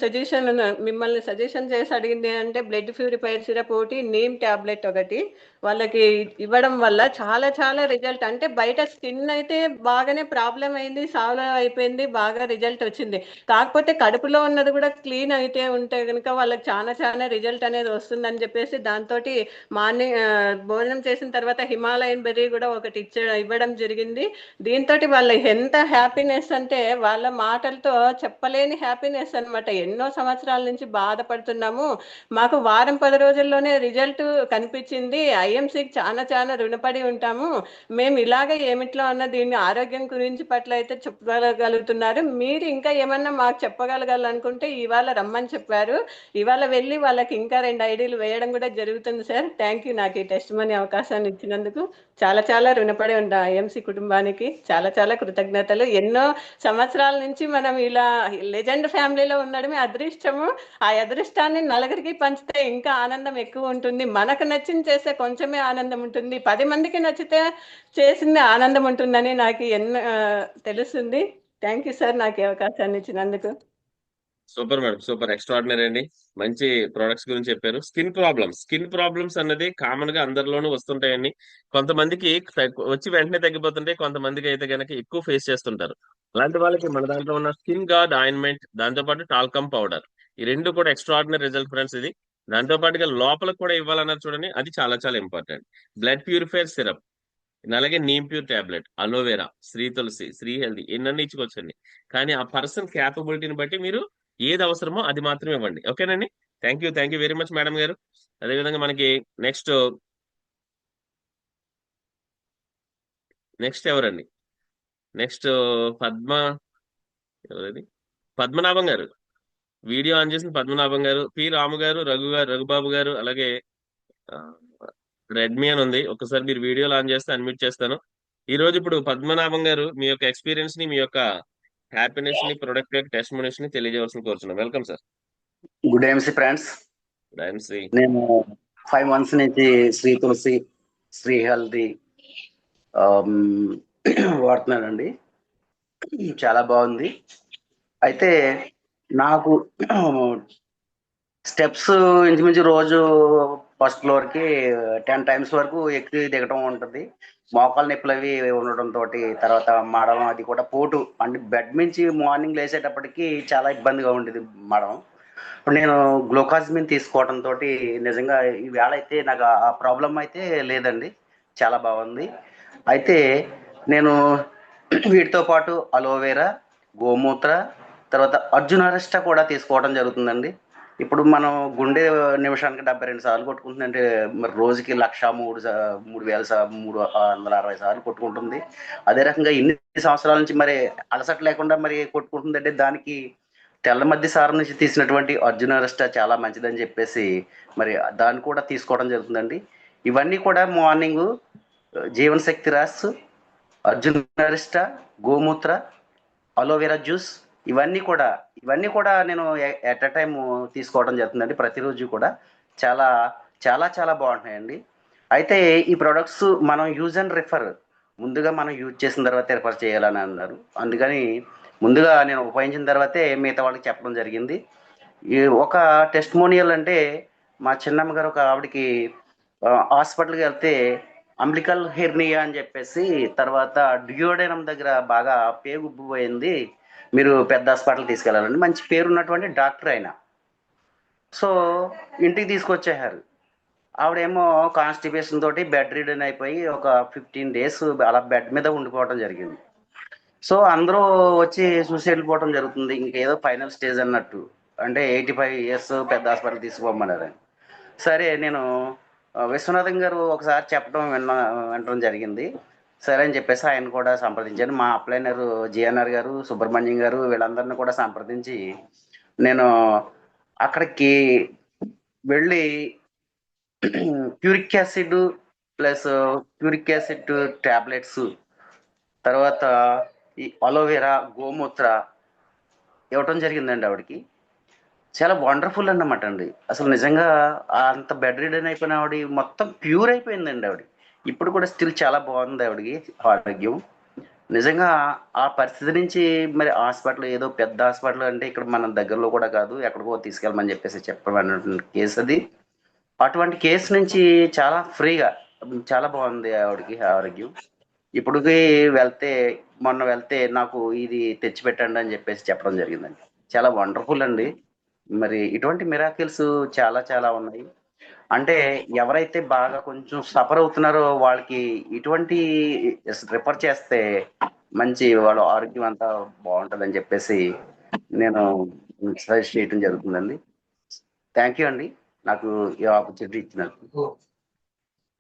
మిమ్మల్ని సజెషన్ చేసి అడిగింది అంటే బ్లడ్ ప్యూరిఫైర్ సిరప్ ఒకటి, నీమ్ టాబ్లెట్ ఒకటి వాళ్ళకి ఇవ్వడం వల్ల చాలా రిజల్ట్. అంటే బయట స్కిన్ అయితే బాగానే ప్రాబ్లం అయింది, సాల్వ్ అయిపోయింది, బాగా రిజల్ట్ వచ్చింది. కాకపోతే కడుపులో ఉన్నది కూడా క్లీన్ అయితే ఉంటే కనుక వాళ్ళకి చాలా చాలా రిజల్ట్ అనేది వస్తుందని చెప్పేసి దాంతో మార్నింగ్ భోజనం చేసిన తర్వాత హిమాలయన్ బెర్రీ కూడా ఒకటి ఇవ్వడం జరిగింది. దీంతో వాళ్ళ ఎంత హ్యాపీనెస్ అంటే వాళ్ళ మాటలతో చెప్పలేని హ్యాపీనెస్ అన్నమాట. ఎన్నో సంవత్సరాల నుంచి బాధపడుతున్నాము, మాకు వారం 10 రోజుల్లోనే రిజల్ట్ కనిపించింది, ఐఎంసీకి చాలా చాలా రుణపడి ఉంటాము, మేము ఇలాగే ఏమిట్లో అన్న దీన్ని ఆరోగ్యం గురించి పట్ల అయితే చెప్పగలుగుతున్నారు, మీరు ఇంకా ఏమన్నా మాకు చెప్పగలగాలనుకుంటే ఇవాళ రమ్మని చెప్పారు, ఇవాళ వెళ్ళి వాళ్ళకి ఇంకా 2 ఐడీలు వేయడం కూడా జరుగుతుంది సార్. థ్యాంక్ యూ నాకు ఈ టెస్ట్ మనీ అవకాశాన్ని ఇచ్చినందుకు. చాలా చాలా రుణపడి ఉంటా ఐఎంసీ కుటుంబానికి. చాలా చాలా కృతజ్ఞతలు. ఎన్నో సంవత్సరాల నుంచి మనం ఇలా లెజెండ్ ఫ్యామిలీలో ఉండడమే అదృష్టము. ఆ అదృష్టాన్ని నలుగురికి పంచితే ఇంకా ఆనందం ఎక్కువ ఉంటుంది. మనకు నచ్చింది చేస్తే కొంచెమే ఆనందం ఉంటుంది, 10 మందికి నచ్చితే చేసింది ఆనందం ఉంటుందని నాకు తెలుస్తుంది. థ్యాంక్ యూ సార్ నాకు ఈ అవకాశాన్ని ఇచ్చినందుకు. సూపర్ మేడం, సూపర్, ఎక్స్ట్రాడినరీ అండి. మంచి ప్రొడక్ట్స్ గురించి చెప్పారు. స్కిన్ ప్రాబ్లమ్స్ అన్నది కామన్ గా అందరిలోనూ వస్తుంటాయండి. కొంతమందికి వచ్చి వెంటనే తగ్గిపోతుంటాయి, కొంతమందికి అయితే కనుక ఎక్కువ ఫేస్ చేస్తుంటారు. అలాంటి వాళ్ళకి మన దాంట్లో ఉన్న స్కిన్ గార్డ్ ఆయింట్మెంట్, దాంతో పాటు టాల్కమ్ పౌడర్, ఈ 2 కూడా ఎక్స్ట్రాడినరీ రిజల్ట్ ఫ్రెండ్స్. ఇది దాంతో పాటుగా లోపలికి కూడా ఇవ్వాలన్నారు చూడండి, అది చాలా చాలా ఇంపార్టెంట్. బ్లడ్ ప్యూరిఫైర్ సిరప్, అలాగే neem pure tablet, aloe vera, Shri Tulasi, Shri Haldi, ఎన్నన్నీ ఇచ్చుకోవచ్చండి. కానీ ఆ పర్సన్ క్యాపబిలిటీని బట్టి మీరు ఏది అవసరమో అది మాత్రమే ఇవ్వండి. ఓకేనండి. Thank you very much madam గారు. అదేవిధంగా మనకి నెక్స్ట్ ఎవరండి? నెక్స్ట్ పద్మనాభం గారు. వీడియో ఆన్ చేసిన పద్మనాభం గారు, పి రాము గారు, రఘుబాబు గారు, అలాగే రెడ్మీ అని ఉంది. ఒకసారి మీరు వీడియోలు ఆన్ చేస్తే అన్మ్యూట్ చేస్తాను. ఈ రోజు ఇప్పుడు పద్మనాభం గారు మీ యొక్క ఎక్స్పీరియన్స్ ని, మీ యొక్క హ్యాపీనెస్ ని, ప్రొడక్ట్ యొక్క టెస్టిమోనీస్ ని తెలియజేయవలసిన కోరుతున్నాం. Welcome sir. Good MC friends. డైఎంసీ నేను 5 months నుంచి శ్రీ తులసి, శ్రీ హెల్దీ వాడుతున్నానండి. చాలా బాగుంది. అయితే నాకు స్టెప్స్ ఇంచుమించు రోజు ఫస్ట్ ఫ్లోర్కి 10 times వరకు ఎక్కి దిగటం ఉంటుంది. మోకాలు నొప్పులు అవి ఉండటంతో తర్వాత మడం అది కూడా పోటు, అంటే బెడ్ నుంచి మార్నింగ్ లేచేటప్పటికి చాలా ఇబ్బందిగా ఉండేది మడం. ఇప్పుడు నేను గ్లూకాజ్మిన్ తీసుకోవడంతో నిజంగా ఈ వేళ అయితే నాకు ఆ ప్రాబ్లం అయితే లేదండి, చాలా బాగుంది. అయితే నేను వీటితో పాటు అలోవెరా, గోమూత్ర, తర్వాత అర్జునరెస్టా కూడా తీసుకోవడం జరుగుతుందండి. ఇప్పుడు మనం గుండె నిమిషానికి 72 సార్లు కొట్టుకుంటుందంటే మరి రోజుకి 3,360 సార్లు కొట్టుకుంటుంది. అదే రకంగా ఇన్ని సంవత్సరాల నుంచి మరి అలసట లేకుండా మరి కొట్టుకుంటుందంటే దానికి తెల్ల మధ్య సారం నుంచి తీసినటువంటి అర్జునరెస్టా చాలా మంచిదని చెప్పేసి మరి దాన్ని కూడా తీసుకోవడం జరుగుతుందండి. ఇవన్నీ కూడా మార్నింగ్ జీవన శక్తి రాస్, అర్జునరెస్టా, గోమూత్ర, అలోవెరా జ్యూస్, ఇవన్నీ కూడా నేను ఎట్ ఎ టైం తీసుకోవడం జరుగుతుందండి. ప్రతిరోజు కూడా చాలా చాలా చాలా బాగుంటున్నాయండి. అయితే ఈ ప్రొడక్ట్స్ మనం యూజ్ అండ్ రిఫర్, ముందుగా మనం యూజ్ చేసిన తర్వాత రిఫర్ చేయాలని అన్నారు. అందుకని ముందుగా నేను ఉపయోగించిన తర్వాతే మిగతా వాళ్ళకి చెప్పడం జరిగింది. ఈ ఒక టెస్టిమోనియల్ అంటే మా చిన్నమ్మ గారు ఒక ఆవిడకి హాస్పిటల్కి వెళ్తే అంబ్లికల్ హెర్నియా అని చెప్పేసి, తర్వాత డియోడెనం దగ్గర బాగా పేగుబ్బిపోయింది, మీరు పెద్ద హాస్పిటల్ తీసుకెళ్ళాలండి. మంచి పేరున్నటువంటి డాక్టర్ ఆయన. సో ఇంటికి తీసుకొచ్చేసారు. ఆవిడేమో కాన్స్టిపేషన్ తోటి బెడ్ రిడన్ అయిపోయి ఒక 15 days అలా బెడ్ మీద ఉండిపోవడం జరిగింది. సో అందరూ వచ్చి చూసి వెళ్ళిపోవడం జరుగుతుంది, ఇంకేదో ఫైనల్ స్టేజ్ అన్నట్టు. అంటే 85 years పెద్ద హాస్పిటల్ తీసుకోమన్నారు. సరే నేను విశ్వనాథం గారు ఒకసారి వినడం జరిగింది. సరే అని చెప్పేసి ఆయన కూడా సంప్రదించాను. మా అప్లైనర్ జిఎన్ఆర్ గారు, సుబ్రహ్మణ్యం గారు, వీళ్ళందరినీ కూడా సంప్రదించి నేను అక్కడికి వెళ్ళి ప్యూరిక్ యాసిడ్ ప్లస్ ప్యూరిక్ యాసిడ్ టాబ్లెట్స్, తర్వాత ఈ అలోవెరా, గోమూత్ర ఇవ్వటం జరిగిందండి. ఆవిడకి చాలా వండర్ఫుల్ అన్నమాట అండి. అసలు నిజంగా అంత బెడ్ రిడన్ అయిపోయిన ఆవిడ మొత్తం ప్యూర్ అయిపోయిందండి. ఆవిడ ఇప్పుడు కూడా స్టిల్ చాలా బాగుంది ఆవిడకి ఆరోగ్యం. నిజంగా ఆ పరిస్థితి నుంచి మరి హాస్పిటల్, ఏదో పెద్ద హాస్పిటల్ అంటే ఇక్కడ మన దగ్గరలో కూడా కాదు, ఎక్కడికో తీసుకెళ్ళమని చెప్పేసి చెప్పమన్నటువంటి కేసు అది. అటువంటి కేసు నుంచి చాలా ఫ్రీగా చాలా బాగుంది ఆవిడకి ఆరోగ్యం. ఇప్పటికి మొన్న వెళ్తే నాకు ఇది తెచ్చిపెట్టండి అని చెప్పేసి చెప్పడం జరిగిందండి. చాలా వండర్ఫుల్ అండి. మరి ఇటువంటి మిరాకిల్స్ చాలా చాలా ఉన్నాయి. అంటే ఎవరైతే బాగా కొంచెం సఫర్ అవుతున్నారో వాళ్ళకి ఇటువంటి రిఫర్ చేస్తే మంచి వాళ్ళ ఆరోగ్యం అంతా బాగుంటుందని చెప్పేసి నేను సజెస్ట్ చేయడం జరుగుతుందండి. థ్యాంక్ యూ అండి నాకు ఈ ఆపర్చునిటీ ఇచ్చినందుకు.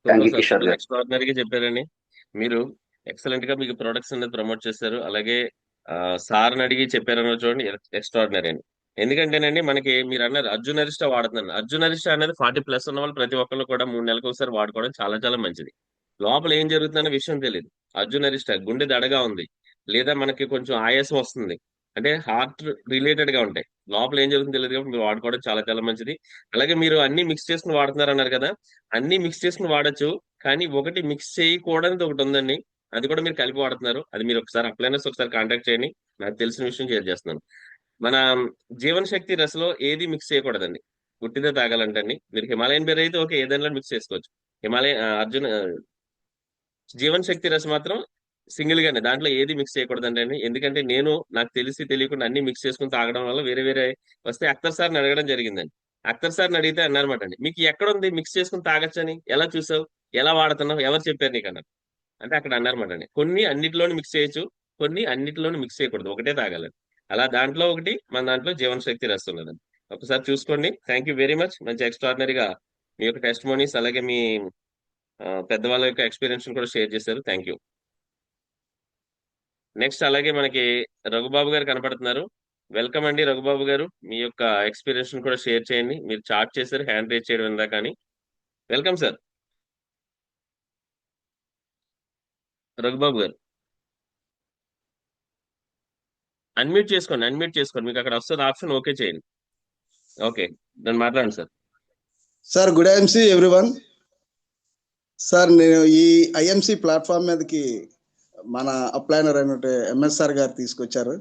థ్యాంక్ యూ కిషోర్ గారు. ఎక్స్ట్రాడినరీగా చెప్పారండి. మీరు ఎక్సలెంట్ గా మీకు ప్రొడక్ట్స్ అనేది ప్రమోట్ చేశారు. అలాగే సార్ని అడిగి చెప్పారన్న చూడండి, ఎక్స్ట్రాడినరీ అండి. ఎందుకంటేనండి మనకి మీరు అన్నారు అర్జున్ అరిస్టా వాడుతున్నాను. అర్జున్ అరిస్టా అనేది 40+ ఉన్న వాళ్ళు ప్రతి ఒక్కళ్ళు కూడా 3 నెలలకు ఒకసారి వాడుకోవడం చాలా చాలా మంచిది. లోపల ఏం జరుగుతుందనే విషయం తెలియదు. అర్జున్ అరిస్టా గుండె దడగా ఉంది, లేదా మనకి కొంచెం ఆయాసం వస్తుంది, అంటే హార్ట్ రిలేటెడ్ గా ఉంటాయి. లోపల ఏం జరుగుతుందో తెలియదు కాబట్టి మీరు వాడుకోవడం చాలా చాలా మంచిది. అలాగే మీరు అన్ని మిక్స్ చేసుకుని వాడుతున్నారు అన్నారు కదా, అన్ని మిక్స్ చేసుకుని వాడచ్చు. కానీ ఒకటి మిక్స్ చేయకూడనిది ఒకటి ఉందండి, అది కూడా మీరు కలిపి వాడుతున్నారు. అది మీరు ఒకసారి అప్లైనర్స్ ఒకసారి కాంటాక్ట్ చేయండి. నాకు తెలిసిన విషయం షేర్ చేస్తున్నాను. మన జీవన శక్తి రసలో ఏది మిక్స్ చేయకూడదండి, గుట్టిదే తాగాలంటండి. మీరు హిమాలయన్ బెర్రీ అయితే ఓకే, ఏదైనా మిక్స్ చేసుకోవచ్చు. అర్జున్ జీవన శక్తి రస మాత్రం సింగిల్ గానే, దాంట్లో ఏది మిక్స్ చేయకూడదండి అండి. ఎందుకంటే నేను నాకు తెలిసి తెలియకుండా అన్ని మిక్స్ చేసుకుని తాగడం వల్ల వేరే వేరే వస్తే అఖ్తర్ సార్ని అడగడం జరిగిందండి. అఖ్తర్ సార్ని అడిగితే అన్నారన్నమాట అండి, మీకు ఎక్కడ ఉంది మిక్స్ చేసుకుని తాగొచ్చని, ఎలా చూసావు, ఎలా వాడుతున్నావు, ఎవరు చెప్పారు నీకు అన్నారు. అంటే అక్కడ అన్నారన్నమాట అండి, కొన్ని అన్నిటిలోని మిక్స్ చేయొచ్చు, కొన్ని అన్నిటిలోని మిక్స్ చేయకూడదు, ఒకటే తాగాలని. అలా దాంట్లో ఒకటి మన దాంట్లో జీవన శక్తి రస్తున్నదండి. ఒకసారి చూసుకోండి. Thank you very much. మంచి ఎక్స్ట్రాడినరీగా మీ యొక్క టెస్ట్ మోనీస్ అలాగే మీ పెద్దవాళ్ళ యొక్క ఎక్స్పీరియన్స్ కూడా షేర్ చేశారు. Thank you. నెక్స్ట్ అలాగే మనకి రఘుబాబు గారు కనపడుతున్నారు. వెల్కమ్ అండి రఘుబాబు గారు, మీ యొక్క ఎక్స్పీరియన్స్ కూడా షేర్ చేయండి. మీరు చాట్ చేశారు, హ్యాండ్ రేజ్ చేయడం ఇందా కానీ. వెల్కమ్ సార్ రఘుబాబు గారు. అన్మ్యూట్ చేసుకోండి, మీకు అక్కడ వస్తుంది ఆప్షన్, ఓకే చేయండి. ఓకే, దాన్ని మాట్లాడండి sir. Sir good IMC everyone. Sir నేను ఈ ఐఎంసీ ప్లాట్ఫామ్ మీదకి మన అప్లైనర్ అయినట్టు ఎంఎస్ఆర్ గారు తీసుకొచ్చారు.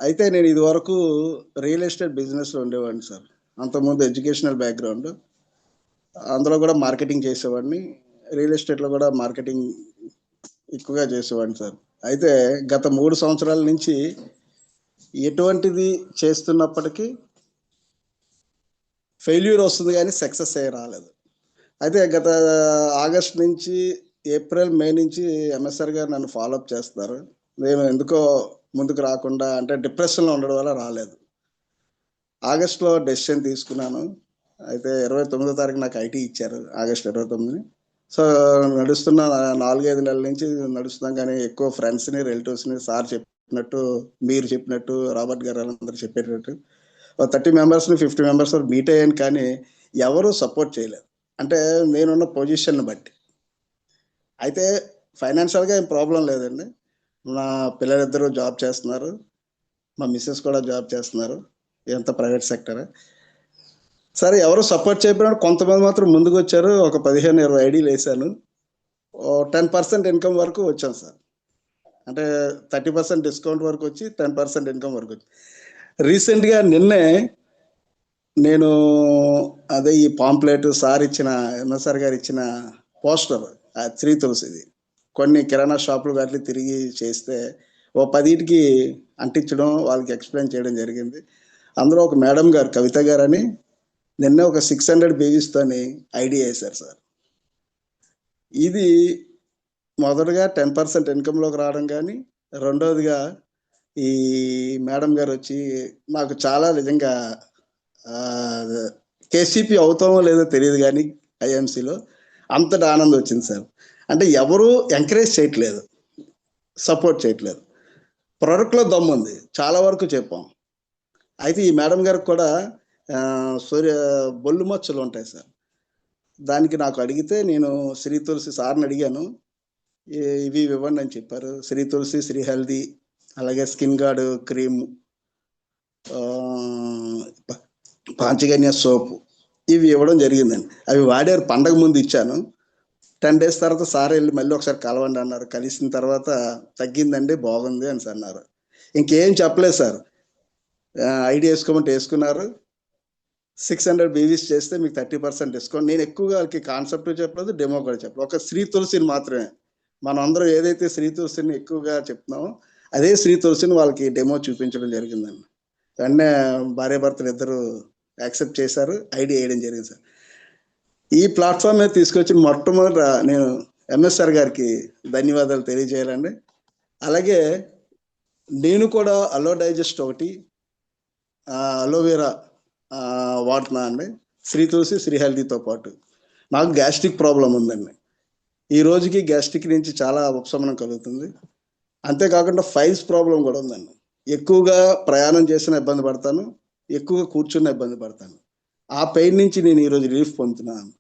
అయితే నేను ఇది వరకు రియల్ ఎస్టేట్ బిజినెస్లో ఉండేవాడిని సార్. అంతకుముందు ఎడ్యుకేషనల్ బ్యాక్గ్రౌండ్, అందులో కూడా మార్కెటింగ్ చేసేవాడిని, రియల్ ఎస్టేట్లో కూడా మార్కెటింగ్ ఎక్కువగా చేసేవాడిని సార్. అయితే గత 3 సంవత్సరాల నుంచి ఎటువంటిది చేస్తున్నప్పటికీ ఫెయిల్యూర్ వస్తుంది కానీ సక్సెస్ అయ్యి రాలేదు. అయితే గత ఆగస్ట్ నుంచి ఏప్రిల్ మే నుంచి ఎంఎస్ఆర్ గారు నన్ను ఫాలోఅప్ చేస్తున్నారు. నేను ఎందుకో ముందుకు రాకుండా, అంటే డిప్రెషన్లో ఉండడం వల్ల రాలేదు. ఆగస్ట్లో డెసిషన్ తీసుకున్నాను. అయితే 29వ తారీఖు నాకు ఐటీ ఇచ్చారు, ఆగస్ట్ 29. సో నడుస్తున్న 4-5 నెలల నుంచి నడుస్తున్నాం. కానీ ఎక్కువ ఫ్రెండ్స్ని, రిలేటివ్స్ని, సార్ చెప్పినట్టు, మీరు చెప్పినట్టు, రాబర్ట్ గారు అందరూ చెప్పేటట్టు 30 మెంబర్స్ని 50 మెంబర్స్ మీట్ అయ్యాను. కానీ ఎవరు సపోర్ట్ చేయలేదు, అంటే నేనున్న పొజిషన్ బట్టి. అయితే ఫైనాన్షియల్గా ఏం ప్రాబ్లం లేదండి. నా పిల్లలిద్దరూ జాబ్ చేస్తున్నారు, మా మిస్సెస్ కూడా జాబ్ చేస్తున్నారు, ఎంత ప్రైవేట్ సెక్టరే. సరే ఎవరు సపోర్ట్ చేయకపోయినా కొంతమంది మాత్రం ముందుకు వచ్చారు. ఒక 15-20 ఐడీలు వేసాను. 10% ఇన్కమ్ వరకు వచ్చాను సార్. అంటే 30% డిస్కౌంట్ వరకు వచ్చి 10% ఇన్కమ్ వరకు వచ్చి. రీసెంట్గా నిన్నే నేను అదే ఈ పాంప్లెట్ సార్ ఇచ్చిన, ఎంఎస్ఆర్ గారు ఇచ్చిన పోస్టర్, శ్రీ తులసిది, కొన్ని కిరాణా షాపులు వాటిని తిరిగి చేస్తే 10కి అంటించడం, వాళ్ళకి ఎక్స్ప్లెయిన్ చేయడం జరిగింది. అందులో ఒక మేడం గారు, కవిత గారు అని, నిన్నే ఒక 600 బేబీస్తోని ఐడియా వేశారు సార్. ఇది మొదటగా 10% ఇన్కంలోకి రావడం కానీ, రెండవదిగా ఈ మేడం గారు వచ్చి నాకు చాలా నిజంగా కేసీపీ అవుతామో లేదో తెలియదు కానీ ఐఎంసీలో అంతటి ఆనందం వచ్చింది సార్. అంటే ఎవరు ఎంకరేజ్ చేయట్లేదు, సపోర్ట్ చేయట్లేదు. ప్రోడక్ట్లో దమ్ము ఉంది, చాలా వరకు చెప్పాం. అయితే ఈ మేడం గారికి కూడా బొల్లు మచ్చలు ఉంటాయి సార్. దానికి నాకు అడిగితే నేను శ్రీ తులసి సార్ని అడిగాను, ఇవి ఇవ్వండి అని చెప్పారు. శ్రీ తులసి, శ్రీ హెల్దీ, అలాగే స్కిన్ గార్డ్ క్రీమ్, పాంచగన్య సోపు, ఇవి ఇవ్వడం జరిగిందండి. అవి వాడారు, పండగ ముందు ఇచ్చాను. 10 డేస్ తర్వాత సార్ వెళ్ళి మళ్ళీ ఒకసారి కలవండి అన్నారు. కలిసిన తర్వాత తగ్గిందండి, బాగుంది అని అన్నారు. ఇంకేం చెప్పలేదు సార్. ఐడి వేసుకోమంటే వేసుకున్నారు. 600 బేబీస్ చేస్తే మీకు 30% డిస్కౌంట్. నేను ఎక్కువగా వాళ్ళకి కాన్సెప్ట్ చెప్పలేదు, డెమో కూడా చెప్పలేదు. ఒక శ్రీ తులసిని మాత్రమే, మనం అందరం ఏదైతే శ్రీ తులసిని ఎక్కువగా చెప్తున్నామో అదే శ్రీ తులసిని వాళ్ళకి డెమో చూపించడం జరిగిందండి. వెంటనే భార్యాభర్తలు ఇద్దరు యాక్సెప్ట్ చేశారు, ఐడి వేయడం జరిగింది సార్. ఈ ప్లాట్ఫామ్ మీద తీసుకొచ్చిన మొట్టమొదట నేను ఎంఎస్ఆర్ గారికి ధన్యవాదాలు తెలియజేయాలండి. అలాగే నేను కూడా అలో డైజెస్ట్ ఒకటి, అలోవెరా వాడుతున్నా అండి, శ్రీ తులసి శ్రీ హెల్దీతో పాటు. నాకు గ్యాస్ట్రిక్ ప్రాబ్లం ఉందండి. ఈ రోజుకి గ్యాస్ట్రిక్ నుంచి చాలా ఉపశమనం కలుగుతుంది. అంతేకాకుండా ఫైల్స్ ప్రాబ్లం కూడా ఉందండి. ఎక్కువగా ప్రయాణం చేసిన ఇబ్బంది పడతాను, ఎక్కువగా కూర్చున్న ఇబ్బంది పడతాను. ఆ పెయిన్ నుంచి నేను ఈరోజు రిలీఫ్ పొందుతున్నాను.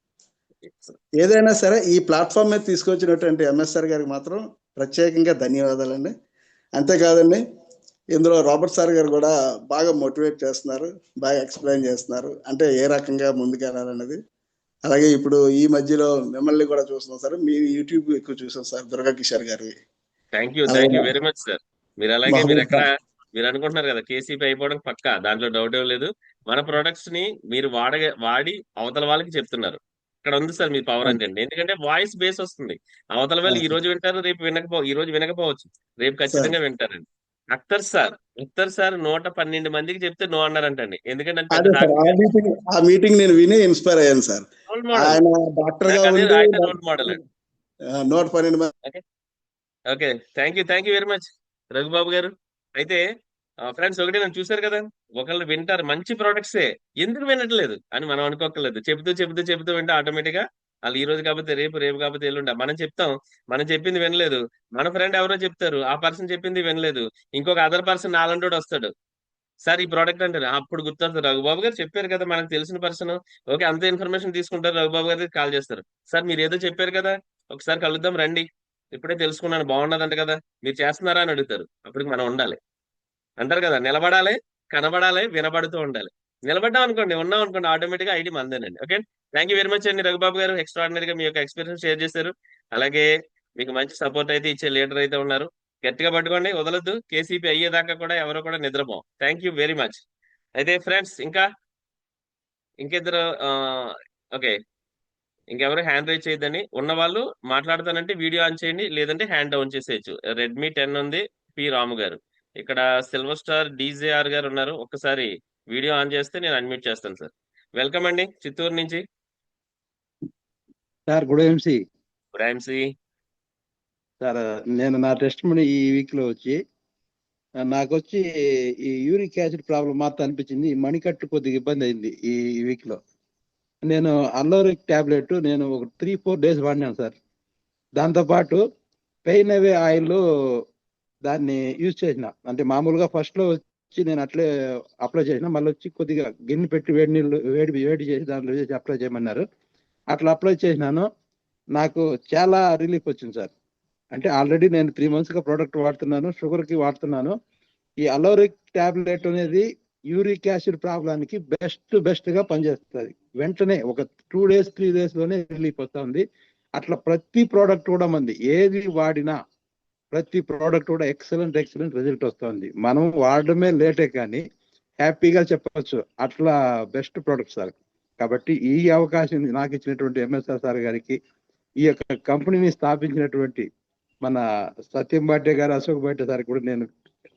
ఏదైనా సరే ఈ ప్లాట్ఫామ్ మీద తీసుకొచ్చినటువంటి ఎంఎస్ఆర్ గారికి మాత్రం ప్రత్యేకంగా ధన్యవాదాలండి. అంతేకాదండి, ఇందులో రాబర్ట్ సార్ గారు కూడా బాగా మోటివేట్ చేస్తున్నారు, బాగా ఎక్స్ప్లెయిన్ చేస్తున్నారు, అంటే ఏ రకంగా ముందుకెళ్ళాలన్నది. అలాగే ఇప్పుడు ఈ మధ్యలో మిమ్మల్ని కూడా చూస్తున్నాం సార్, మీ యూట్యూబ్ ఎక్కువ చూసాం సార్, దుర్గా కిషోర్ గారి. Thank you very much sir. మీరు అలాగే మీరు ఎక్కడ మీరు అనుకుంటున్నారు కదా కేసీపీ అయిపోవడం పక్కా, దాంట్లో డౌట్ ఏం లేదు. మన ప్రొడక్ట్స్ ని మీరు వాడి అవతల వాళ్ళకి చెప్తున్నారు. ఇక్కడ ఉంది సార్ మీ పవర్ అంటే. ఎందుకంటే వాయిస్ బేస్ వస్తుంది. అవతల వాళ్ళు ఈ రోజు వింటారు, రేపు ఈ రోజు వినకపోవచ్చు, రేపు ఖచ్చితంగా వింటారండి. అఖ్తర్ సార్ 112 మందికి చెప్తే నో అన్నారంటండి. ఎందుకంటే ఆ మీటింగ్ నేను విని ఇన్స్పైర్ అయ్యాను సార్. ఆయన డాక్టర్ గా ఉండి రోల్ మోడల్ అండి. 112 మంది. Okay, thank you very much Raghubabu గారు. అయితే ఫ్రెండ్స్ ఒకటి నన్ను చూసారు కదా, ఒకళ్ళు వింటారు మంచి ప్రొడక్ట్సే, ఎందుకు వినట్లేదు అని మనం అనుకోకర్లేదు. చెబుతూ వింటే ఆటోమేటిక్ గా వాళ్ళు ఈ రోజు కాకపోతే రేపు కాకపోతే ఎల్లుండి మనం చెప్తాం, మనం చెప్పింది వినలేదు, మన ఫ్రెండ్ ఎవరో చెప్తారు, ఆ పర్సన్ చెప్పింది వినలేదు, ఇంకొక అదర్ పర్సన్ నాలంటోడు వస్తాడు, సార్ ఈ ప్రోడక్ట్ అంటారు. అప్పుడు గుర్తొస్తారు, రఘుబాబు గారు చెప్పారు కదా, మనకు తెలిసిన పర్సన్. ఓకే, అంత ఇన్ఫర్మేషన్ తీసుకుంటారు, రఘుబాబు గారికి కాల్ చేస్తారు, సార్ మీరు ఏదో చెప్పారు కదా, ఒకసారి కలుద్దాం రండి, ఇప్పుడే తెలుసుకున్నాను బాగున్నదంట కదా, మీరు చేస్తున్నారా అని అడుగుతారు. అప్పటికి మనం ఉండాలి అంటారు కదా, నిలబడాలి, కనబడాలి, వినబడుతూ ఉండాలి. నిలబడ్డాం అనుకోండి, ఉన్నాం అనుకోండి, ఆటోమేటిక్ గా ఐడి మందేనండి. Okay, thank you very much అండి రఘుబాబు గారు, ఎక్స్ట్రాడినరీగా మీ యొక్క ఎక్స్పీరియన్స్ షేర్ చేశారు. అలాగే మీకు మంచి సపోర్ట్ అయితే ఇచ్చే లీడర్ అయితే ఉన్నారు. గట్టిగా పట్టుకోండి, వదలొద్దు. కేసీపీ అయ్యేదాకా కూడా ఎవరు కూడా నిద్రపోం. Thank you very much. అయితే ఫ్రెండ్స్ ఇంకిద్దరు ఓకే, ఇంకెవరు హ్యాండ్ రైజ్ చేయొద్దండి. ఉన్న వాళ్ళు మాట్లాడతానంటే వీడియో ఆన్ చేయండి, లేదంటే హ్యాండ్ డౌన్ చేసేయచ్చు. రెడ్మీ 10 ఉంది, పి రాము గారు. ఇక్కడ సిల్వర్ స్టార్ డీజేఆర్ గారు ఉన్నారు. ఒక్కసారి వీడియో ఆన్ చేస్తే నేను అన్మ్యూట్ చేస్తాను సార్. వెల్కమ్ అండి చిత్తూరు నుంచి. Sir good MC. Good MC sir, నేను నా టెస్ట్ మనీ ఈ వీక్ లో వచ్చి నాకు వచ్చి ఈ యూరిక్ యాసిడ్ ప్రాబ్లం మాత్రం అనిపించింది. ఈ మణికట్టు కొద్దిగా ఇబ్బంది అయింది ఈ వీక్ లో. నేను అల్లోరిక్ టాబ్లెట్ నేను ఒక 3-4 days వాడినాను సార్. దాంతోపాటు పెయిన్ అవే ఆయిల్ దాన్ని యూజ్ చేసిన, అంటే మామూలుగా ఫస్ట్ లో వచ్చి నేను అట్లే అప్లై చేసిన, మళ్ళీ వచ్చి కొద్దిగా గిన్నె పెట్టి వేడి నీళ్ళు వేడి చేసి దాంట్లో చేసి అప్లై చేయమన్నారు. అట్లా అప్లై చేసినాను, నాకు చాలా రిలీఫ్ వచ్చింది సార్. అంటే ఆల్రెడీ నేను 3 months గా ప్రోడక్ట్ వాడుతున్నాను, షుగర్కి వాడుతున్నాను. ఈ అలోరిక్ టాబ్లెట్ అనేది యూరిక్ యాసిడ్ ప్రాబ్లానికి బెస్ట్ గా పనిచేస్తుంది. వెంటనే ఒక 2 days 3 days లోనే రిలీఫ్ వస్తుంది. అట్లా ప్రతి ప్రోడక్ట్ కూడా మంది ఏది వాడినా ప్రతి ప్రోడక్ట్ కూడా ఎక్సలెంట్ రిజల్ట్ వస్తుంది. మనం వాడడమే లేటే కానీ హ్యాపీగా చెప్పవచ్చు, అట్లా బెస్ట్ ప్రోడక్ట్ సార్. కాబట్టి ఈ అవకాశం నాకు ఇచ్చినటువంటి ఎంఎస్ఆర్ సార్ గారికి, ఈ యొక్క కంపెనీని స్థాపించినటువంటి మన సత్యం బాటే గారు, అశోక్ బాటే సార్ కూడా నేను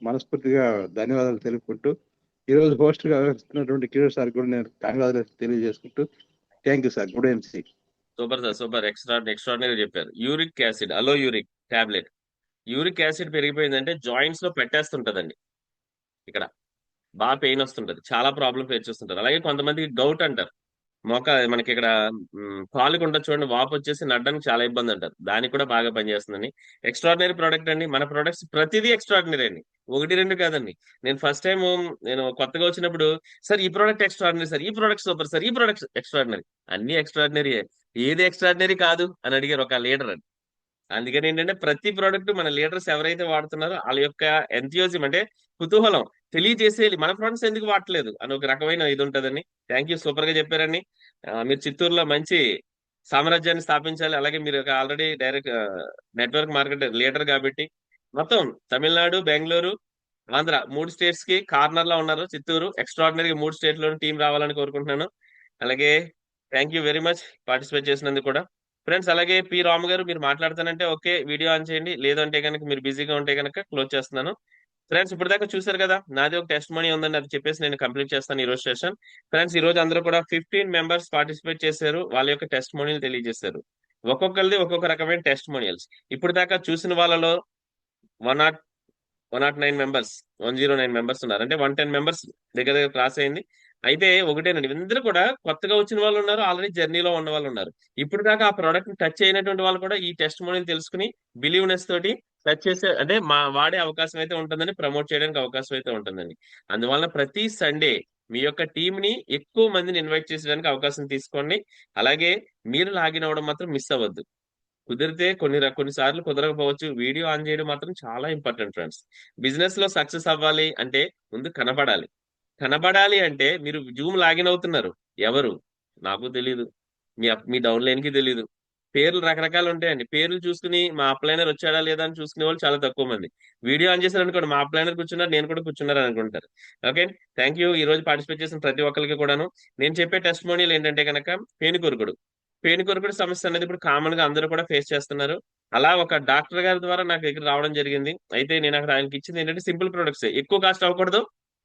మనస్ఫూర్తిగా ధన్యవాదాలు తెలుపుకుంటూ, ఈరోజు హోస్ట్ గా వ్యవహరిస్తున్నటువంటి కిషోర్ సార్ కూడా నేను ధన్యవాదాలు తెలియజేసుకుంటూ, thank you sir. Good MC. Super sir, super, extraordinary చెప్పారు. Uric acid aloe uric tablet. Uric acid పెరిగిపోయిందంటే జాయింట్స్ లో పెట్టేస్తుంటదండి, ఇక్కడ బాగా పెయిన్ వస్తుంటది, చాలా ప్రాబ్లం ఫేస్ చేస్తుంటారు. అలాగే కొంతమందికి గౌట్ అంటారు, మనకి ఇక్కడ కాలుకి ఉండదు చూడండి, వాపు వచ్చేసి నడ్డానికి చాలా ఇబ్బంది అంటారు, దానికి కూడా బాగా పనిచేస్తుందండి. ఎక్స్ట్రాడినరీ ప్రోడక్ట్ అండి. మన ప్రొడక్ట్స్ ప్రతిదీ ఎక్స్ట్రాడినరీ అండి, 1-2 కాదండి. నేను ఫస్ట్ టైం నేను కొత్తగా వచ్చినప్పుడు, సార్ ఈ ప్రోడక్ట్ ఎక్స్ట్రాడినరీ సార్, ఈ ప్రోడక్ట్ సూపర్ సార్, ఈ ప్రోడక్ట్ ఎక్స్ట్రాడినరీ, అన్ని ఎక్స్ట్రాడినరీ, ఏది ఎక్స్ట్రాడినరీ కాదు అని అడిగారు ఒక లీడర్ అండి. అందుకని ఏంటంటే ప్రతి ప్రోడక్ట్ మన లీడర్స్ ఎవరైతే వాడుతున్నారో వాళ్ళ యొక్క ఎంథ్యూజియం అంటే కుతూహలం తెలియజేసేయాలి, మన ఫ్రెండ్స్ ఎందుకు వాడలేదు అని ఒక రకమైన ఇది ఉంటుందండి. థ్యాంక్ యూ, సూపర్ గా చెప్పారండి. మీరు చిత్తూరులో మంచి సామ్రాజ్యాన్ని స్థాపించాలి. అలాగే మీరు already direct network market leader కాబట్టి మొత్తం తమిళనాడు, బెంగళూరు, ఆంధ్ర 3 states కి కార్నర్ లో ఉన్నారు. చిత్తూరు ఎక్స్ట్రాడినరీగా 3 states లోని టీం రావాలని కోరుకుంటున్నాను. అలాగే thank you very much participate చేసినందుకు కూడా. ఫ్రెండ్స్ అలాగే పి రాము గారు మీరు మాట్లాడతానంటే ఓకే వీడియో ఆన్ చేయండి, లేదంటే కనుక మీరు బిజీగా ఉంటే కనుక క్లోజ్ చేస్తున్నాను. ఫ్రెండ్స్ ఇప్పుడు దాకా చూసారు కదా, నాది ఒక టెస్ట్ మనీ ఉందని అది చెప్పేసి నేను కంప్లీట్ చేస్తాను ఈ రోజు సెషన్. ఫ్రెండ్స్ ఈ రోజు అందరూ కూడా 15 మెంబర్స్ పార్టిసిపేట్ చేశారు, వాళ్ళ యొక్క టెస్ట్ మనీలు తెలియజేశారు. ఒక్కొక్కరిది ఒక్కొక్క రకమైన టెస్ట్ మనీయల్స్. ఇప్పుడు దాకా చూసిన వాళ్ళలో 109 మెంబర్స్ 109 మెంబర్స్ ఉన్నారు, అంటే 110 మెంబర్స్ దగ్గర దగ్గర క్రాస్ అయింది. అయితే ఒకటేనండి, అందరూ కూడా కొత్తగా వచ్చిన వాళ్ళు ఉన్నారు, ఆల్రెడీ జర్నీలో ఉన్న వాళ్ళు ఉన్నారు. ఇప్పుడు దాకా ఆ ప్రోడక్ట్ ని టచ్ అయినటువంటి వాళ్ళు కూడా ఈ టెస్ట్ మోడల్ తెలుసుకుని బిలీవ్నెస్ తోటి టచ్ చేసే అంటే వాడే అవకాశం అయితే ఉంటుందని, ప్రమోట్ చేయడానికి అవకాశం అయితే ఉంటుందండి. అందువల్ల ప్రతి సండే మీ యొక్క టీమ్ ని ఎక్కువ మందిని ఇన్వైట్ చేసేయడానికి అవకాశం తీసుకోండి. అలాగే మీరు లాగిన్ అవ్వడం మాత్రం మిస్ అవ్వద్దు. కుదిరితే కొన్నిసార్లు కుదరకపోవచ్చు, వీడియో ఆన్ చేయడం మాత్రం చాలా ఇంపార్టెంట్ ఫ్రెండ్స్. బిజినెస్ లో సక్సెస్ అవ్వాలి అంటే ముందు కనబడాలి. కనబడాలి అంటే మీరు జూమ్ లాగిన్ అవుతున్నారు, ఎవరు నాకు తెలియదు, మీ డౌన్ లైన్ కి తెలియదు. పేర్లు రకరకాలు ఉంటాయండి, పేర్లు చూసుకుని మా అప్లైనర్ వచ్చాడా లేదా అని చూసుకునే వాళ్ళు చాలా తక్కువ మంది. వీడియో ఆన్ చేశారు అనుకోండి, మా అప్లైనర్ కూర్చున్నారు, నేను కూడా కూర్చున్నారు అనుకుంటారు. Okay, thank you. ఈ రోజు పార్టిసిపేట్ చేసిన ప్రతి ఒక్కరికి కూడాను నేను చెప్పే టెస్ట్ మోనియల్ ఏంటంటే కనుక పేనుకొరుకుడు సమస్య అనేది ఇప్పుడు కామన్ గా అందరూ కూడా ఫేస్ చేస్తున్నారు. అలా ఒక డాక్టర్ గారి ద్వారా నాకు దగ్గర రావడం జరిగింది. అయితే నేను అక్కడ ఆయనకి ఇచ్చింది ఏంటంటే సింపుల్ ప్రొడక్ట్స్, ఎక్కువ కాస్ట్ అవ్వకూడదు,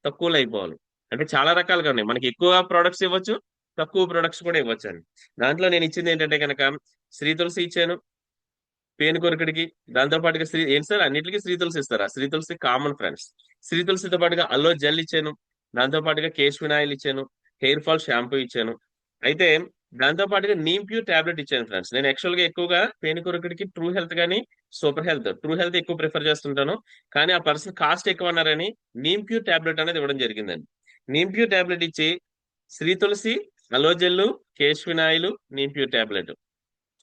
తక్కువలో అయిపోవాలి. అంటే చాలా రకాలుగా ఉన్నాయి, మనకి ఎక్కువ ప్రొడక్ట్స్ ఇవ్వచ్చు, తక్కువ ప్రొడక్ట్స్ కూడా ఇవ్వచ్చు అండి. దాంట్లో నేను ఇచ్చింది ఏంటంటే కనుక శ్రీ తులసి ఇచ్చాను పేనుకొరకుడికి, దాంతో పాటుగా ఏంటి సార్ అన్నిటికీ శ్రీ తులసి ఇస్తారా? శ్రీ తులసి కామన్ ఫ్రెండ్స్. శ్రీ తులసితో పాటుగా అల్లో జెల్ ఇచ్చాను, దాంతో పాటుగా కేశవిన్ ఆయిల్ ఇచ్చాను, హెయిర్ ఫాల్ షాంపూ ఇచ్చాను. అయితే దాంతో పాటుగా నీమ్ ప్యూర్ టాబ్లెట్ ఇచ్చాను ఫ్రెండ్స్. నేను యాక్చువల్ గా ఎక్కువగా పేనుకొరకుడికి ట్రూ హెల్త్ కానీ సూపర్ హెల్త్, ట్రూ హెల్త్ ఎక్కువ ప్రిఫర్ చేస్తుంటాను. కానీ ఆ పర్సన్ కాస్ట్ ఎక్కువ అన్నారని నీమ్ ప్యూర్ టాబ్లెట్ అనేది ఇవ్వడం జరిగిందండి. నీమ్ ప్యూర్ టాబ్లెట్ ఇచ్చి Shri Tulasi, aloe gel, Keshwin oil, neem pure tablet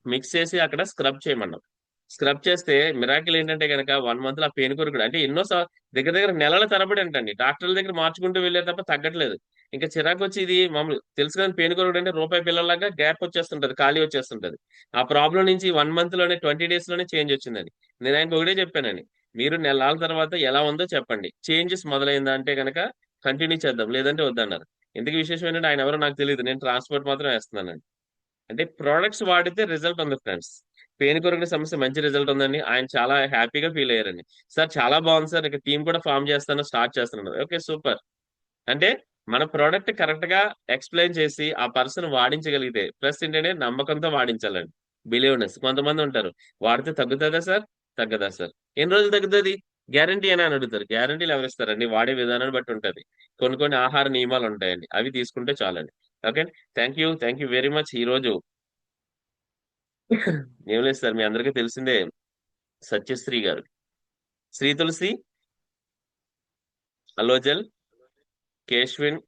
mix చేసి అక్కడ స్క్రబ్ చేయమన్నాం. స్క్రబ్ చేస్తే మిరాకిల్ ఏంటంటే కనుక 1 మంత్ ఆ పెయిన్ కొరకు అంటే దగ్గర దగ్గర నెలల తరబడి అంటండి, డాక్టర్ల దగ్గర మార్చుకుంటూ వెళ్ళే తప్ప తగ్గట్లేదు. ఇంకా చిరాకు వచ్చి ఇది మామూలు తెలుసు కదా, పెయిన్ కొరకు అంటే రూపాయి పిల్లలాగా గ్యాప్ వచ్చేస్తుంటది, ఖాళీ వచ్చేస్తుంటది. ఆ ప్రాబ్లం నుంచి 1 మంత్ లోనే 20 days లోనే చేంజ్ వచ్చిందని. నేను ఆయనకు ఒకటే చెప్పానండి, మీరు నెలల తర్వాత ఎలా ఉందో చెప్పండి, చేంజెస్ మొదలైందా అంటే కనుక కంటిన్యూ చేద్దాం, లేదంటే వద్దన్నారు. ఎందుకు విశేషం ఏంటంటే ఆయన ఎవరో నాకు తెలియదు, నేను ట్రాన్స్పోర్ట్ మాత్రం వేస్తున్నానండి. అంటే ప్రోడక్ట్స్ వాడితే రిజల్ట్ ఉంది ఫ్రెండ్స్. పెయిన్ కొరకునే సమస్య మంచి రిజల్ట్ ఉందండి, ఆయన చాలా హ్యాపీగా ఫీల్ అయ్యారండి. సార్ చాలా బాగుంది సార్, ఇక టీం కూడా ఫామ్ చేస్తాను, స్టార్ట్ చేస్తున్నాను. Okay super. అంటే మన ప్రోడక్ట్ కరెక్ట్ గా ఎక్స్ప్లెయిన్ చేసి ఆ పర్సన్ వాడించగలిగితే, ప్లస్ ఏంటంటే నమ్మకంతో వాడించాలండి, బిలీవ్నెస్. కొంతమంది ఉంటారు వాడితే తగ్గుతుందా సార్, తగ్గదా సార్, ఎన్ని రోజులు తగ్గుతుంది, గ్యారంటీ అని అడుగుతారు. గ్యారంటీలు ఎవరు ఇస్తారండి, వాడే విధానాన్ని బట్టి ఉంటుంది. కొన్ని ఆహార నియమాలు ఉంటాయండి, అవి తీసుకుంటే చాలండి. Okay, thank you very much. ఈ రోజు ఏం లేదు సార్, మీ అందరికీ తెలిసిందే, సత్యశ్రీ గారు Shri Tulasi, aloe gel, Keshwin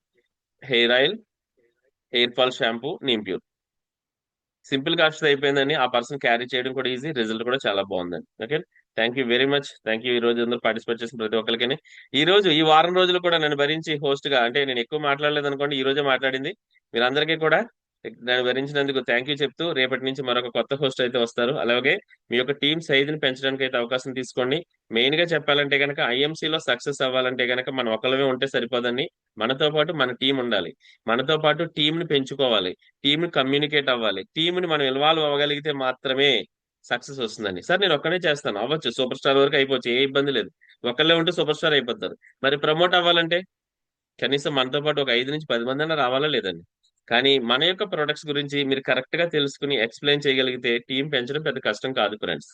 hair oil, hair fall shampoo, neem pure. Simple cost అయిపోయిందని, ఆ పర్సన్ క్యారీ చేయడం కూడా ఈజీ, రిజల్ట్ కూడా చాలా బాగుందండి. Okay, thank you very much. Thank you ఈ రోజు అందరూ పార్టిసిపేట్ చేసిన ప్రతి ఒక్కరికి. ఈ వారం రోజులు కూడా నన్ను భరించి హోస్ట్ గా, అంటే నేను ఎక్కువ మాట్లాడలేదు అనుకోండి, ఈ రోజే మాట్లాడింది. మీరందరికీ కూడా దాన్ని భరించినందుకు థ్యాంక్ యూ చెప్తూ, రేపటి నుంచి మరొక కొత్త హోస్ట్ అయితే వస్తారు. అలాగే మీ యొక్క టీమ్ సైజుని పెంచడానికి అయితే అవకాశం తీసుకోండి. మెయిన్ గా చెప్పాలంటే కనుక ఐఎంసీలో సక్సెస్ అవ్వాలంటే కనుక మనం ఒకళ్ళమే ఉంటే సరిపోదండి, మనతో పాటు మన టీం ఉండాలి. మనతో పాటు టీం ని పెంచుకోవాలి, టీం ని కమ్యూనికేట్ అవ్వాలి, టీం ని మనం ఇన్వాల్వ్ అవ్వగలిగితే మాత్రమే సక్సెస్ వస్తుందండి. సార్ నేను ఒక్కనే చేస్తాను, అవ్వచ్చు, సూపర్ స్టార్ వరకు అయిపోవచ్చు, ఏ ఇబ్బంది లేదు. ఒకళ్ళే ఉంటే సూపర్ స్టార్ అయిపోతారు. మరి ప్రమోట్ అవ్వాలంటే కనీసం మనతో పాటు ఒక 5 నుంచి 10 మంది అన్నా రావాలా లేదండి. కానీ మన యొక్క ప్రొడక్ట్స్ గురించి మీరు కరెక్ట్ గా తెలుసుకుని ఎక్స్ప్లెయిన్ చేయగలిగితే టీం పెంచడం పెద్ద కష్టం కాదు ఫ్రెండ్స్.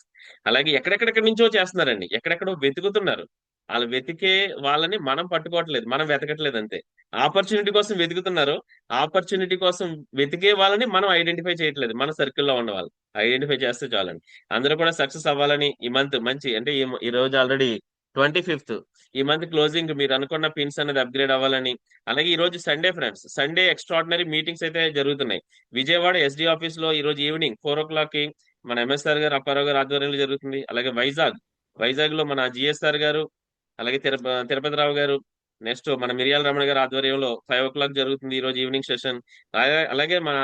అలాగే ఎక్కడెక్కడి నుంచో చేస్తున్నారండి, ఎక్కడెక్కడో వెతుకుతున్నారు. వాళ్ళు వెతికే వాళ్ళని మనం పట్టుకోవట్లేదు, మనం వెతకట్లేదు అంతే. ఆపర్చునిటీ కోసం వెతుకుతున్నారు, ఆపర్చునిటీ కోసం వెతికే వాళ్ళని మనం ఐడెంటిఫై చేయట్లేదు. మన సర్కిల్లో ఉన్న వాళ్ళు ఐడెంటిఫై చేస్తే చాలండి. అందరూ కూడా సక్సెస్ అవ్వాలని ఈ మంత్ మంచి, అంటే ఈ రోజు ఆల్రెడీ 25th, ఈ మంత్ క్లోజింగ్ మీరు అనుకున్న పిన్స్ అనేది అప్గ్రేడ్ అవ్వాలని. అలాగే ఈ రోజు Sunday friends, Sunday extraordinary meetings అయితే జరుగుతున్నాయి. విజయవాడ ఎస్డి ఆఫీస్ లో ఈ రోజు ఈవినింగ్ 4 o'clock కి మన ఎంఎస్ఆర్ గారు, అప్పారావు గారు ఆధ్వర్యంలో జరుగుతుంది. అలాగే వైజాగ్ లో మన జిఎస్ఆర్ గారు, అలాగే తిరుపతిరావు గారు, నెక్స్ట్ మన మిరియాల రమణ గారు ఆధ్వర్యంలో 5 o'clock జరుగుతుంది ఈ రోజు ఈవినింగ్ సెషన్. అలాగే మన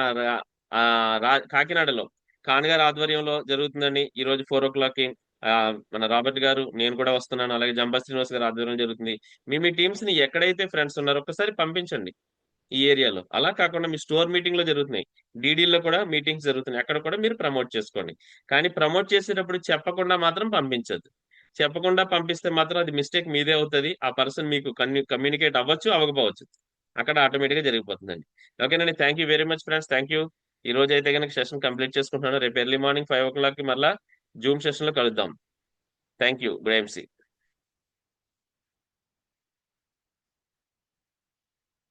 కాకినాడలో ఖాన్ గారి ఆధ్వర్యంలో జరుగుతుందండి ఈ రోజు 4 o'clock కి. మన రాబర్ట్ గారు, నేను కూడా వస్తున్నాను, అలాగే జంబా శ్రీనివాస్ గారు ఆధ్వర్యంలో జరుగుతుంది. మీ టీమ్స్ ని ఎక్కడైతే ఫ్రెండ్స్ ఉన్నారో ఒక్కసారి పంపించండి ఈ ఏరియాలో. అలా కాకుండా మీ స్టోర్ మీటింగ్ లో జరుగుతున్నాయి, డీడీల్లో కూడా మీటింగ్స్ జరుగుతున్నాయి, అక్కడ కూడా మీరు ప్రమోట్ చేసుకోండి. కానీ ప్రమోట్ చేసేటప్పుడు చెప్పకుండా మాత్రం పంపించద్దు. చెప్పకుండా పంపిస్తే మాత్రం అది మిస్టేక్ మీదే అవుతుంది. ఆ పర్సన్ మీకు కమ్యూనికేట్ అవ్వచ్చు, అవ్వకపోవచ్చు. అక్కడ ఆటోమేటిక్ గా జరిగిపోతుందండి. ఓకేనండి. Thank you very much friends. Thank you. ఈ రోజు అయితే కనుక సెషన్ కంప్లీట్ చేసుకుంటున్నాను. రేపు ఎర్లీ మార్నింగ్ 5 o'clock కి మళ్ళా జూమ్ సెషన్ లో కలుద్దాం. Thank you. Good MC.